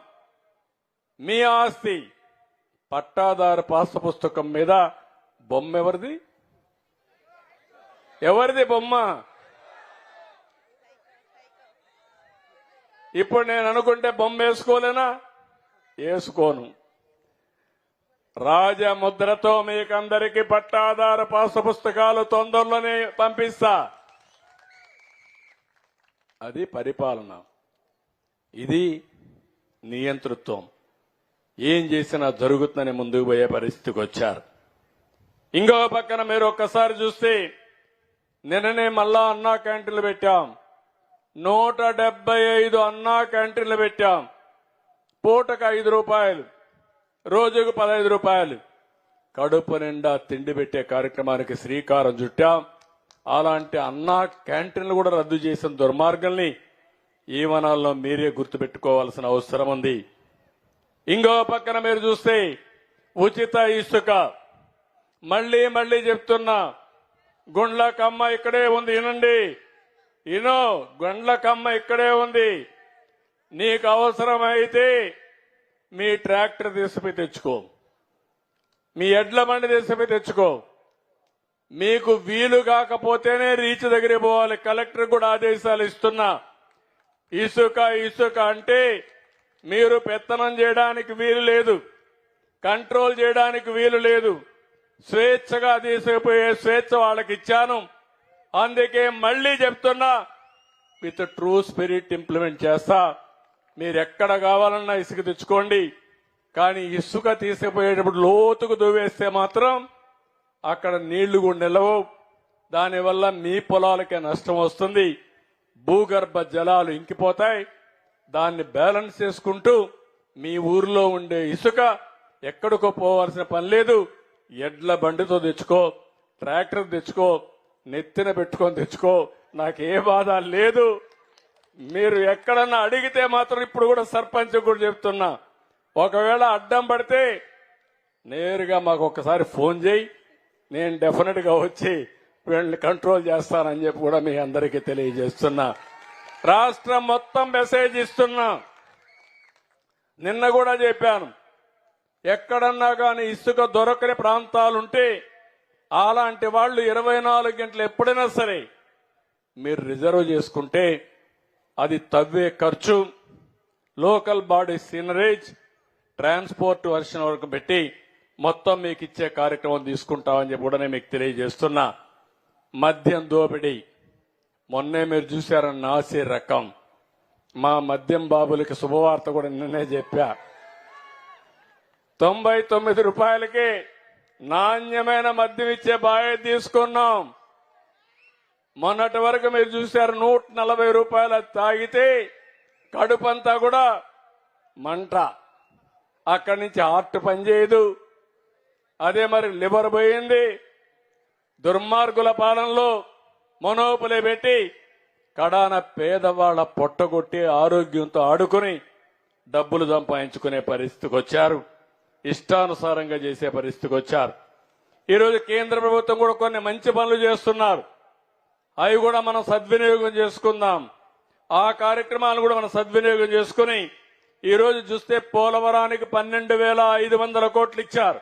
మీ ఆస్తి పట్టాదారు పాస్ పుస్తకం మీద బొమ్మ ఎవరిది? ఎవరిది బొమ్మ? ఇప్పుడు నేను అనుకుంటే బొమ్మ వేసుకోలేనా? వేసుకోను. రాజముద్రతో మీకందరికీ పట్టాదారు పాస్ పుస్తకాలు తొందరలోనే పంపిస్తా. అది పరిపాలన, ఇది నియంతృత్వం. ఏం చేసినా జరుగుతుందని ముందుకు పోయే పరిస్థితికి వచ్చారు. ఇంకో పక్కన మీరు ఒక్కసారి చూస్తే నిన్ననే మళ్ళా అన్నా క్యాంటీన్లు పెట్టాం. 175 అన్నా క్యాంటీన్లు పెట్టాం. పూటకు 5 రూపాయలు, రోజుకు 15 రూపాయలు, కడుపు నిండా తిండి పెట్టే కార్యక్రమానికి శ్రీకారం చుట్టాం. అలాంటి అన్నా క్యాంటీన్లు కూడా రద్దు చేసిన దుర్మార్గంని ఈ వనాల్లో మీరే గుర్తుపెట్టుకోవాల్సిన అవసరం ఉంది. ఇంకో పక్కన మీరు చూస్తే ఉచిత ఇసుక, మళ్లీ మళ్లీ చెప్తున్నా, గుండ్లకమ్మ ఇక్కడే ఉంది, వినండి, ఇనో గుండ్లకమ్మ ఇక్కడే ఉంది. నీకు అవసరమైతే మీ ట్రాక్టర్ తీసుకుపోయి తెచ్చుకో, మీ ఎడ్ల బండి తీసుకుపోయి తెచ్చుకో. మీకు వీలు కాకపోతేనే రీచ్ దగ్గరికి పోవాలి. కలెక్టర్ కూడా ఆదేశాలు ఇస్తున్నా. ఇసుక ఇసుక అంటే మీరు పెత్తనం చేయడానికి వీలు లేదు, కంట్రోల్ చేయడానికి వీలు లేదు. స్వేచ్ఛగా తీసుకుపోయే స్వేచ్ఛ వాళ్ళకి ఇచ్చాను. అందుకే మళ్లీ చెప్తున్నా, విత్ ట్రూ స్పిరిట్ ఇంప్లిమెంట్ చేస్తా. మీరు ఎక్కడ కావాలన్నా ఇసుక తెచ్చుకోండి. కానీ ఇసుక తీసుకుపోయేటప్పుడు లోతుకు దువ్వేస్తే మాత్రం అక్కడ నీళ్లు కూడా నిలవవు. దానివల్ల మీ పొలాలకే నష్టం వస్తుంది, భూగర్భ జలాలు ఇంకిపోతాయి. దాన్ని బ్యాలెన్స్ చేసుకుంటూ మీ ఊర్లో ఉండే ఇసుక ఎక్కడికో పోవాల్సిన పని లేదు. ఎడ్ల బండితో తెచ్చుకో, ట్రాక్టర్ తెచ్చుకో, నెత్తిన పెట్టుకొని తెచ్చుకో, నాకే బాధ లేదు. మీరు ఎక్కడన్నా అడిగితే మాత్రం ఇప్పుడు కూడా సర్పంచ్ కూడా చెప్తున్నా, ఒకవేళ అడ్డం పడితే నేరుగా మాకు ఒకసారి ఫోన్ చేయి, నేను డెఫినెట్ గా వచ్చి వీళ్ళని కంట్రోల్ చేస్తానని చెప్పి కూడా మీ అందరికీ తెలియజేస్తున్నా. రాష్ట్రం మొత్తం మెసేజ్ ఇస్తున్నా. నిన్న కూడా చెప్పాను, ఎక్కడన్నా కానీ ఇసుక దొరకని ప్రాంతాలుంటే అలాంటి వాళ్ళు 24 గంటలు ఎప్పుడైనా సరే మీరు రిజర్వ్ చేసుకుంటే అది తవ్వే ఖర్చు, local body seigniorage, transport version వరకు పెట్టి మొత్తం మీకు ఇచ్చే కార్యక్రమం తీసుకుంటామని చెప్పి కూడా నేను మీకు తెలియజేస్తున్నా. మద్యం దోపిడీ మొన్నే మీరు చూశారన్న నాసే రకం. మా మద్యం బాబులకి శుభవార్త కూడా నిన్నే చెప్పా. 99 రూపాయలకి నాణ్యమైన మద్యం ఇచ్చే బాధ్యత తీసుకున్నాం. మొన్నటి వరకు మీరు చూశారు 140 రూపాయలు తాగితే కడుపంతా కూడా మంట, అక్కడి నుంచి హార్ట్ పనిచేయదు, అదే మరి లివర్ పోయింది. దుర్మార్గుల పాలనలో మొనోపులే పెట్టి కడాన పేదవాళ్ల పొట్టగొట్టి ఆరోగ్యంతో ఆడుకుని డబ్బులు సంపాదించుకునే పరిస్థితికి వచ్చారు. ఇష్టానుసారంగా చేసే పరిస్థితికి వచ్చారు. ఈరోజు కేంద్ర ప్రభుత్వం కూడా కొన్ని మంచి పనులు చేస్తున్నారు. అవి కూడా మనం సద్వినియోగం చేసుకుందాం. ఆ కార్యక్రమాలు కూడా మనం సద్వినియోగం చేసుకుని ఈరోజు చూస్తే పోలవరానికి 12,500 కోట్లు ఇచ్చారు,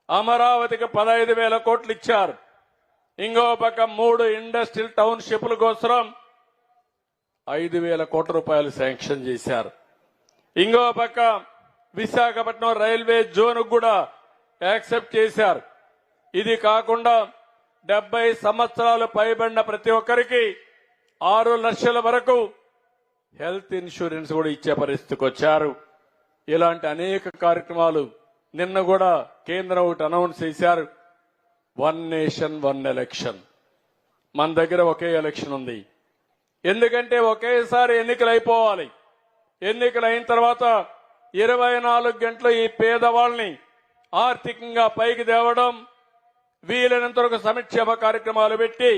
అమరావతికి 15,000 కోట్లు ఇచ్చారు. ఇంకో పక్క 3 ఇండస్ట్రియల్ టౌన్షిప్ల కోసం 5,000 కోట్ల రూపాయలు శాంక్షన్ చేశారు. ఇంకో పక్క విశాఖపట్నం రైల్వే జోన్ కూడా యాక్సెప్ట్ చేశారు. ఇది కాకుండా 70 సంవత్సరాలు పైబడిన ప్రతి ఒక్కరికి 6 లక్షల వరకు హెల్త్ ఇన్సూరెన్స్ కూడా ఇచ్చే పరిస్థితికి వచ్చారు. ఇలాంటి అనేక కార్యక్రమాలు నిన్న కూడా కేంద్రం ఒకటి అనౌన్స్ చేశారు, 1 నేషన్ 1 ఎలక్షన్. మన దగ్గర ఒకే ఎలక్షన్ ఉంది. ఎందుకంటే ఒకేసారి ఎన్నికలు అయిపోవాలి. ఎన్నికలు అయిన తర్వాత 24 గంటలు ఈ పేదవాళ్ళని ఆర్థికంగా పైకి తేవడం, వీలైనంత వరకు సంక్షేమ కార్యక్రమాలు పెట్టి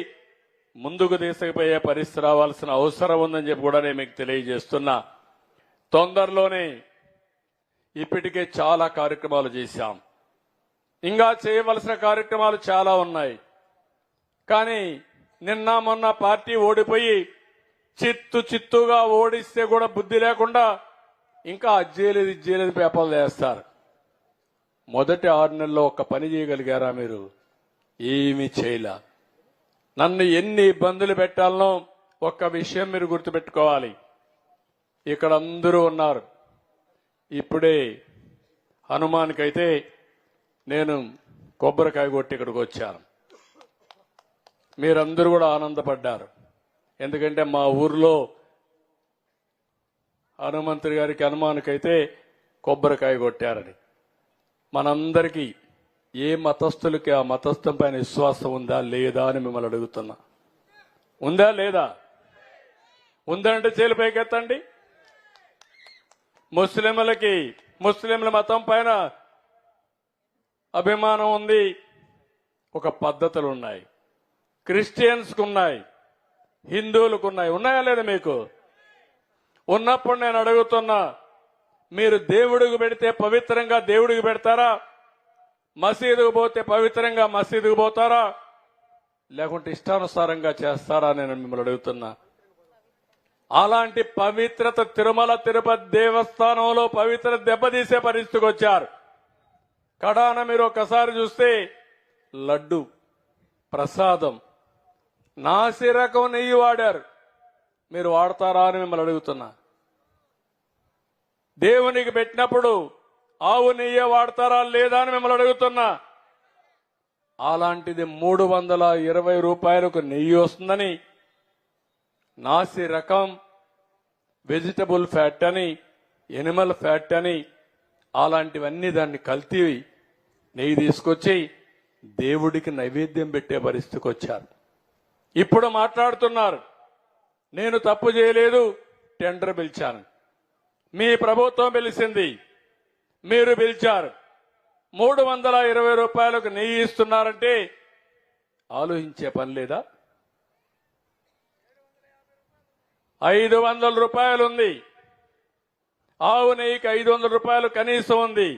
ముందుకు తీసుకుపోయే పరిస్థితి రావాల్సిన అవసరం ఉందని చెప్పి కూడా నేను మీకు తెలియజేస్తున్నా. తొందరలోనే ఇప్పటికే చాలా కార్యక్రమాలు చేశాం. ఇంకా చేయవలసిన కార్యక్రమాలు చాలా ఉన్నాయి. కానీ నిన్న మొన్న పార్టీ ఓడిపోయి చిత్తుగా ఓడిస్తే కూడా బుద్ధి లేకుండా ఇంకా అజ్జేలేదు ఇజ్జేలేదు పేపర్లు వేస్తారు. మొదటి 6 నెలల్లో ఒక్క పని చేయగలిగారా మీరు? ఏమీ చేయలే. నన్ను ఎన్ని ఇబ్బందులు పెట్టాలనో ఒక్క విషయం మీరు గుర్తుపెట్టుకోవాలి. ఇక్కడ అందరూ ఉన్నారు. ఇప్పుడే హనుమాన్కైతే నేను కొబ్బరికాయ కొట్టి ఇక్కడికి వచ్చాను. మీరందరూ కూడా ఆనందపడ్డారు. ఎందుకంటే మా ఊర్లో హనుమంతుడి గారికి హనుమాన్కైతే కొబ్బరికాయ కొట్టారని. మనందరికీ ఏ మతస్థులకి ఆ మతస్థం పైన విశ్వాసం ఉందా లేదా అని మిమ్మల్ని అడుగుతున్నా. ఉందా లేదా? ఉందంటే చేలు పైకెత్తండి. ముస్లింల మతం పైన అభిమానం ఉంది. ఒక పద్ధతులు ఉన్నాయి. క్రిస్టియన్స్కు ఉన్నాయి, హిందువులకు ఉన్నాయి. ఉన్నాయా లేదా మీకు? ఉన్నప్పుడు నేను అడుగుతున్నా, మీరు దేవుడికి పెడితే పవిత్రంగా దేవుడికి పెడతారా? మసీదుకు పోతే పవిత్రంగా మసీదుకు పోతారా? లేకుంటే ఇష్టానుసారంగా చేస్తారా? నేను మిమ్మల్ని అడుగుతున్నా. అలాంటి పవిత్రత తిరుమల తిరుపతి దేవస్థానంలో పవిత్రత దెబ్బతీసే పరిస్థితికి వచ్చారు. కడాన మీరు ఒకసారి చూస్తే లడ్డు ప్రసాదం నాసి రకం నెయ్యి వాడారు. మీరు వాడతారా అని మిమ్మల్ని అడుగుతున్నా. దేవునికి పెట్టినప్పుడు ఆవు నెయ్యి వాడతారా లేదా అని మిమ్మల్ని అడుగుతున్నా. అలాంటిది 320 రూపాయలకు నెయ్యి వస్తుందని నాసి రకం, వెజిటబుల్ ఫ్యాట్ అని, ఎనిమల్ ఫ్యాట్ అని, అలాంటివన్నీ దాన్ని కల్తీ నెయ్యి తీసుకొచ్చి దేవుడికి నైవేద్యం పెట్టే పరిస్థితికి వచ్చారు. ఇప్పుడు మాట్లాడుతున్నారు, నేను తప్పు చేయలేదు, టెండర్ పిలిచాను. మీ ప్రభుత్వం పిలిచింది, మీరు పిలిచారు. 320 రూపాయలకు నెయ్యి ఇస్తున్నారంటే ఆలోచించే పని లేదా? 500 రూపాయలు ఉంది. ఆవు నెయ్యికి 500 రూపాయలు కనీసం ఉంది.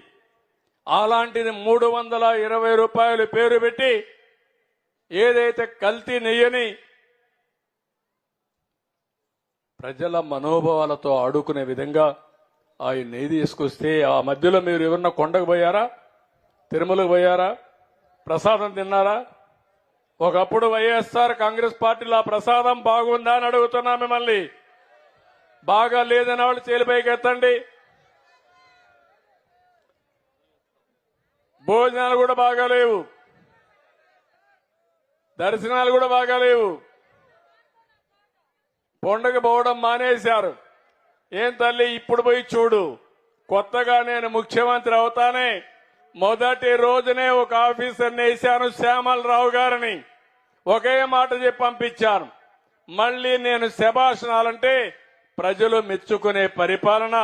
అలాంటిది 320 రూపాయలు పేరు పెట్టి ఏదైతే కల్తీ నెయ్యని ప్రజల మనోభావాలతో ఆడుకునే విధంగా ఆ నెయ్యి తీసుకొస్తే ఆ మధ్యలో మీరు ఎవరన్నా కొండకు పోయారా? తిరుమలకు పోయారా? ప్రసాదం తిన్నారా? ఒకప్పుడు వైఎస్ఆర్ కాంగ్రెస్ పార్టీలో ఆ ప్రసాదం బాగుందా అని అడుగుతున్నా మిమ్మల్ని. బాగా లేదని వాళ్ళు చేలిపైకి ఎత్తండి. భోజనాలు కూడా బాగాలేవు, దర్శనాలు కూడా బాగాలేవు. కొండకు పోవడం మానేశారు. ఏం తల్లి, ఇప్పుడు పోయి చూడు. కొత్తగా నేను ముఖ్యమంత్రి అవుతానే మొదటి రోజునే ఒక ఆఫీసర్ని వేశాను, శ్యామలరావు గారిని. ఒకే మాట చెప్పి పంపించాను. మళ్లీ నేను శభాషణాలంటే ప్రజలు మెచ్చుకునే పరిపాలన,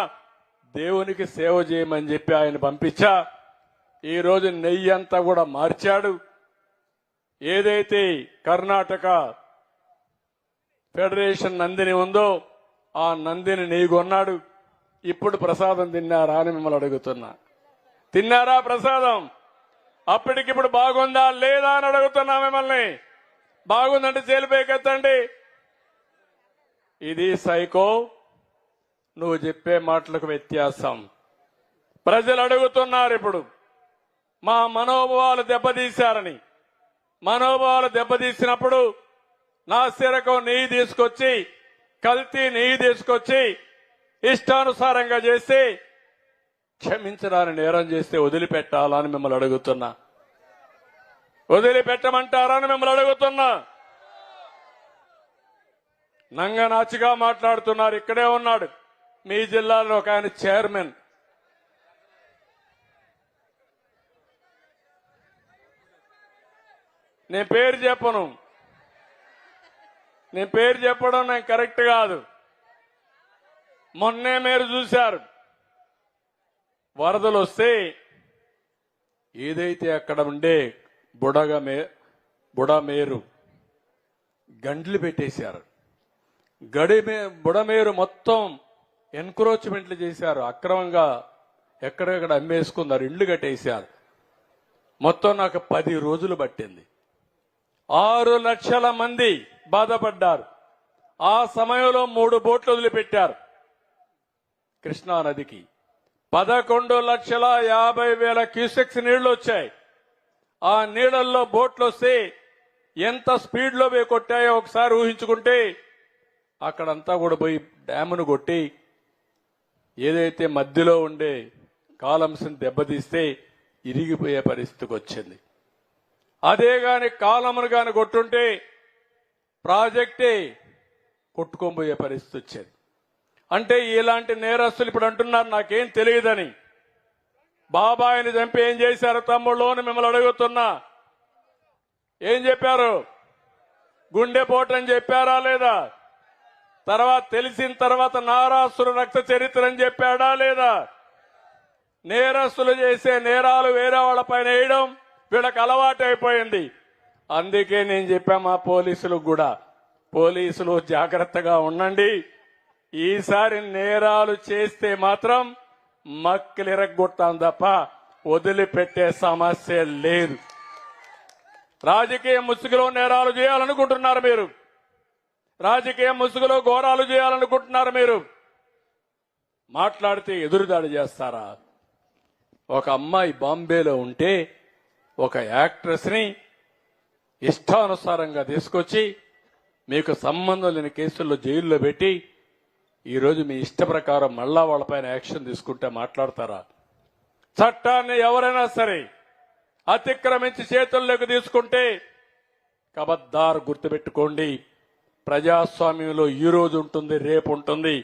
దేవునికి సేవ చేయమని చెప్పి ఆయన పంపించా. ఈ రోజు నెయ్యి అంతా కూడా మార్చాడు. ఏదైతే కర్ణాటక ఫెడరేషన్ నందిని ఉందో ఆ నందిని నెయ్యి కొన్నాడు. ఇప్పుడు ప్రసాదం తిన్నారా అని మిమ్మల్ని అడుగుతున్నా. తిన్నారా ప్రసాదం? అప్పటికిప్పుడు బాగుందా లేదా అని అడుగుతున్నా మిమ్మల్ని. బాగుందంటే చేలిపైకెత్తండి. ఇది సైకో, నువ్వు చెప్పే మాటలకు వ్యత్యాసం. ప్రజలు అడుగుతున్నారు ఇప్పుడు, మా మనోభావాలు దెబ్బతీశారని. మనోభావాలు దెబ్బతీసినప్పుడు నాసిరకం నెయ్యి తీసుకొచ్చి, కల్తీ నెయ్యి తీసుకొచ్చి ఇష్టానుసారంగా చేసి క్షమించడాన్ని నేరం చేస్తే వదిలిపెట్టాలని మిమ్మల్ని అడుగుతున్నా. వదిలిపెట్టమంటారని మిమ్మల్ని అడుగుతున్నా. నంగనాచిగా మాట్లాడుతున్నారు. ఇక్కడే ఉన్నాడు మీ జిల్లాలో ఒక ఆయన చైర్మన్. నేను పేరు చెప్పను, నేను పేరు చెప్పడం నాకు కరెక్ట్ కాదు. మొన్నే మీరు చూశారు, వరదలు వస్తే ఏదైతే అక్కడ ఉండే బుడమేరు గండ్లు పెట్టేశారు. బుడమేరు మొత్తం ఎన్క్రోచ్మెంట్లు చేశారు, అక్రమంగా ఎక్కడెక్కడ అమ్మేసుకున్నారు, ఇళ్లు కట్టేశారు. మొత్తం నాకు 10 రోజులు పట్టింది. 6 లక్షల మంది బాధపడ్డారు. ఆ సమయంలో 3 బోట్లు వదిలిపెట్టారు కృష్ణా నదికి. 11,50,000 క్యూసెక్స్ నీళ్లు వచ్చాయి. ఆ నీళ్లలో బోట్లు వస్తే ఎంత స్పీడ్ లో పోయి కొట్టాయో ఒకసారి ఊహించుకుంటే, అక్కడంతా కూడా పోయి డ్యామును కొట్టి ఏదైతే మధ్యలో ఉండే కాలమ్స్ని దెబ్బతీస్తే ఇరిగిపోయే పరిస్థితికి వచ్చింది. అదే గాని కాలమును గాని కొట్టుంటే ప్రాజెక్టే కొట్టుకోబోయే పరిస్థితి వచ్చేది. అంటే ఇలాంటి నేరస్తులు ఇప్పుడు అంటున్నారు నాకేం తెలియదని. బాబాయిని చంపి ఏం చేశారు తమ్ముళ్ళు అని మిమ్మల్ని అడుగుతున్నా. ఏం చెప్పారు? గుండెపోటని చెప్పారా లేదా? తర్వాత తెలిసిన తర్వాత నారాసురు రక్త చరిత్ర అని చెప్పాడా లేదా? నేరస్తులు చేసే నేరాలు వేరే వాళ్ళ పైన వేయడం వీళ్ళకి అలవాటు అయిపోయింది. అందుకే నేను చెప్పా మా పోలీసులకు కూడా, పోలీసులు జాగ్రత్తగా ఉండండి. ఈసారి నేరాలు చేస్తే మాత్రం మక్కలు ఇరగొట్టాం తప్ప వదిలిపెట్టే సమస్య లేదు. రాజకీయ ముసుగులో నేరాలు చేయాలనుకుంటున్నారు మీరు. రాజకీయ ముసుగులో ఘోరాలు చేయాలనుకుంటున్నారు మీరు. మాట్లాడితే ఎదురుదాడి చేస్తారా? ఒక అమ్మాయి బాంబేలో ఉంటే ఒక యాక్ట్రెస్ ని ఇష్టానుసారంగా తీసుకొచ్చి మీకు సంబంధం లేని కేసుల్లో జైల్లో పెట్టి ఈరోజు మీ ఇష్ట ప్రకారం మళ్ళా వాళ్ళపైన యాక్షన్ తీసుకుంటే మాట్లాడతారా? చట్టాన్ని ఎవరైనా సరే అతిక్రమించి చేతుల్లోకి తీసుకుంటే కబద్దారు గుర్తుపెట్టుకోండి, ప్రజాస్వామ్యంలో ఈ రోజు ఉంటుంది, రేపు ఉంటుంది.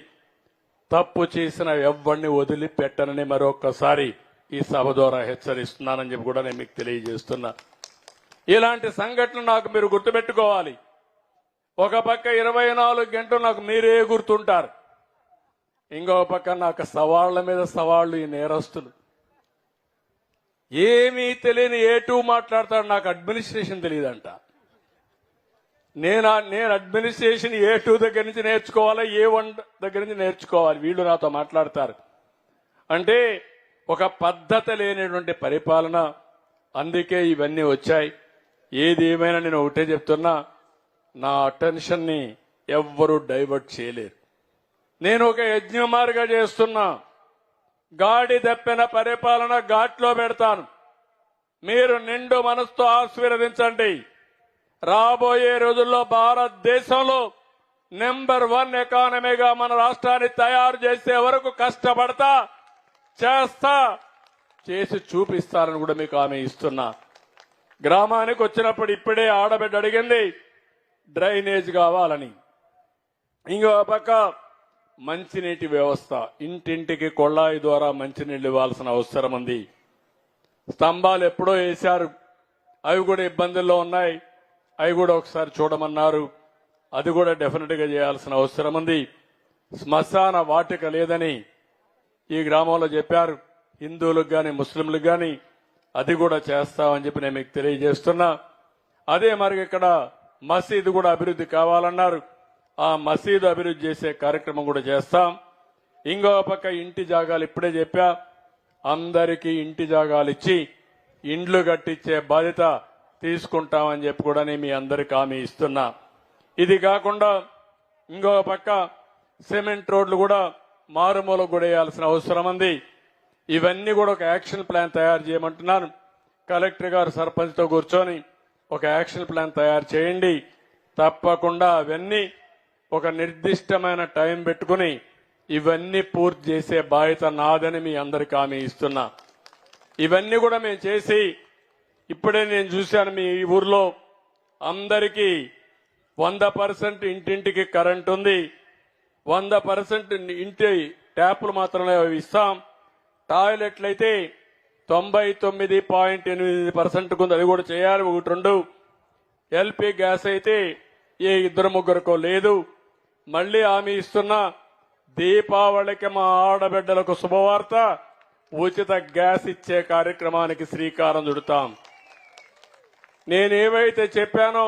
తప్పు చేసిన ఎవ్వడిని వదిలిపెట్టనని మరొక్కసారి ఈ సభ ద్వారా హెచ్చరిస్తున్నానని చెప్పి కూడా నేను మీకు తెలియజేస్తున్నా. ఇలాంటి సంఘటనలు నాకు మీరు గుర్తుపెట్టుకోవాలి. ఒక పక్క 24 గంటలు నాకు మీరే గుర్తుంటారు, ఇంకో పక్క నాకు సవాళ్ల మీద సవాళ్లు ఈ నేరస్తులు. ఏమీ తెలియని A2 మాట్లాడతాడు, నాకు అడ్మినిస్ట్రేషన్ తెలియదంట. నేను అడ్మినిస్ట్రేషన్ A2 దగ్గర నుంచి నేర్చుకోవాలి, A1 దగ్గర నుంచి నేర్చుకోవాలి. వీళ్ళు నాతో మాట్లాడతారు అంటే ఒక పద్ధతి లేనటువంటి పరిపాలన. అందుకే ఇవన్నీ వచ్చాయి. ఏది ఏమైనా నేను ఒకటే చెప్తున్నా, నా అటెన్షన్ ని ఎవ్వరూ డైవర్ట్ చేయలేరు. నేను ఒక యజ్ఞమార్గా చేస్తున్నా. గాడి దప్పిన పరిపాలన ఘాట్లో పెడతాను. మీరు నిండు మనసుతో ఆశీర్వదించండి. రాబోయే రోజుల్లో భారతదేశంలో నెంబర్ 1 ఎకానమీగా మన రాష్ట్రాన్ని తయారు చేసే వరకు కష్టపడతా, చేస్తా, చేసి చూపిస్తారని కూడా మీకు హామీ ఇస్తున్నా. గ్రామానికి వచ్చినప్పుడు ఇప్పుడే ఆడబిడ్డ అడిగింది డ్రైనేజ్ కావాలని. ఇంకో పక్క మంచినీటి వ్యవస్థ, ఇంటింటికి కొళాయి ద్వారా మంచినీళ్ళు ఇవ్వాల్సిన అవసరం ఉంది. స్తంభాలు ఎప్పుడో వేశారు, అవి కూడా ఇబ్బందుల్లో ఉన్నాయి. అవి కూడా ఒకసారి చూడమన్నారు. అది కూడా డెఫినెట్ గా చేయాల్సిన అవసరం ఉంది. శ్మశాన వాటిక లేదని ఈ గ్రామంలో చెప్పారు. హిందువులకు గాని ముస్లింలకు గాని అది కూడా చేస్తామని చెప్పి నేను మీకు తెలియజేస్తున్నా. అదే మరి ఇక్కడ మసీదు కూడా అభివృద్ధి కావాలన్నారు. ఆ మసీదు అభివృద్ధి చేసే కార్యక్రమం కూడా చేస్తాం. ఇంకో పక్క ఇంటి జాగాలు ఇప్పుడే చెప్పా, అందరికీ ఇంటి జాగాలు ఇచ్చి ఇండ్లు కట్టించే బాధ్యత తీసుకుంటామని చెప్పి కూడా నేను మీ అందరికి హామీ ఇస్తున్నా. ఇది కాకుండా ఇంకో పక్క సిమెంట్ రోడ్లు కూడా మారుమూల కూడా వేయాల్సిన అవసరం ఉంది. ఇవన్నీ కూడా ఒక యాక్షన్ ప్లాన్ తయారు చేయమంటున్నాను. కలెక్టర్ గారు సర్పంచ్తో కూర్చొని ఒక యాక్షన్ ప్లాన్ తయారు చేయండి. తప్పకుండా అవన్నీ ఒక నిర్దిష్టమైన టైం పెట్టుకుని ఇవన్నీ పూర్తి చేసే బాధ్యత నాదని మీ అందరికి హామీ ఇస్తున్నా. ఇవన్నీ కూడా మేము చేసి, ఇప్పుడే నేను చూశాను మీ ఊర్లో అందరికీ 100% ఇంటింటికి కరెంట్ ఉంది. 100% ఇంటి ట్యాపులు మాత్రమే ఇస్తాం. టాయిలెట్లు అయితే 99.8% ఉంది, అది కూడా చేయాలి. 1-2 ఎల్పీ గ్యాస్ అయితే ఏ 2-3 లేదు. మళ్లీ హామీ ఇస్తున్నా, దీపావళికి మా ఆడబిడ్డలకు శుభవార్త, ఉచిత గ్యాస్ ఇచ్చే కార్యక్రమానికి శ్రీకారం చుడతాం. నేనేవైతే చెప్పానో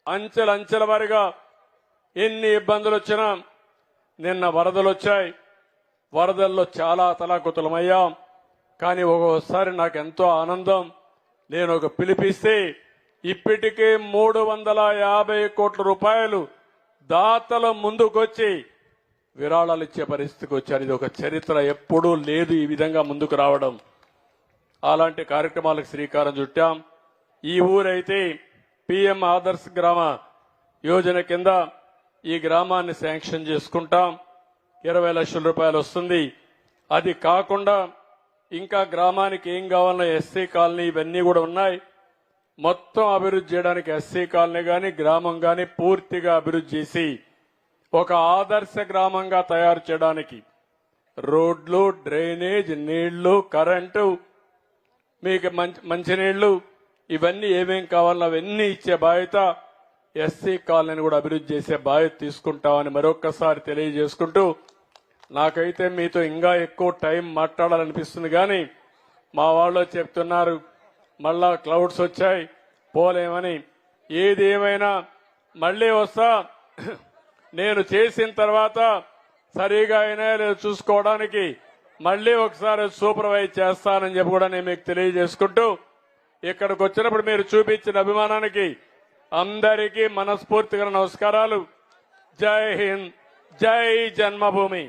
అంచెలంచెల వారిగా ఎన్ని ఇబ్బందులు వచ్చినా, నిన్న వరదలు వచ్చాయి, వరదల్లో చాలా తలాకుతలమయ్యాం. కానీ ఒక్కోసారి నాకు ఎంతో ఆనందం. నేను ఒక పిలిపిస్తే ఇప్పటికే 350 కోట్ల రూపాయలు దాతల ముందుకొచ్చి విరాళాలు ఇచ్చే పరిస్థితికి వచ్చారు. ఇది ఒక చరిత్ర, ఎప్పుడూ లేదు ఈ విధంగా ముందుకు రావడం. అలాంటి కార్యక్రమాలకు శ్రీకారం చుట్టాం. ఈ ఊరైతే పిఎం ఆదర్శ్ గ్రామ యోజన కింద ఈ గ్రామాన్ని శాంక్షన్ చేసుకుంటాం. 20 లక్షల రూపాయలు వస్తుంది. అది కాకుండా ఇంకా గ్రామానికి ఏం కావాలన్నా ఎస్సీ కాలనీ ఇవన్నీ కూడా ఉన్నాయి. మొత్తం అభివృద్ధి చేయడానికి ఎస్సీ కాలనీ గాని గ్రామం గాని పూర్తిగా అభివృద్ధి చేసి ఒక ఆదర్శ గ్రామంగా తయారు చేయడానికి రోడ్లు, డ్రైనేజ్, నీళ్లు, కరెంటు, మీకు మంచినీళ్లు ఇవన్నీ ఏమేం కావాలో అవన్నీ ఇచ్చే బాధ్యత, ఎస్సీ కాలనీని కూడా అభివృద్ధి చేసే బాధ్యత తీసుకుంటామని మరొక్కసారి తెలియజేసుకుంటూ, నాకైతే మీతో ఇంకా ఎక్కువ టైం మాట్లాడాలనిపిస్తుంది. కానీ మా వాళ్ళు చెప్తున్నారు మళ్ళా క్లౌడ్స్ వచ్చాయి పోలేమని. ఏది ఏమైనా మళ్ళీ వస్తా. నేను చేసిన తర్వాత సరిగా అయినా లేదు చూసుకోవడానికి మళ్ళీ ఒకసారి సూపర్వైజ్ చేస్తానని చెప్పి కూడా నేను మీకు తెలియజేసుకుంటూ, ఇక్కడికి వచ్చినప్పుడు మీరు చూపించిన అభిమానానికి అందరికీ మనస్ఫూర్తిగా నమస్కారాలు. జై హింద్, జై జన్మభూమి.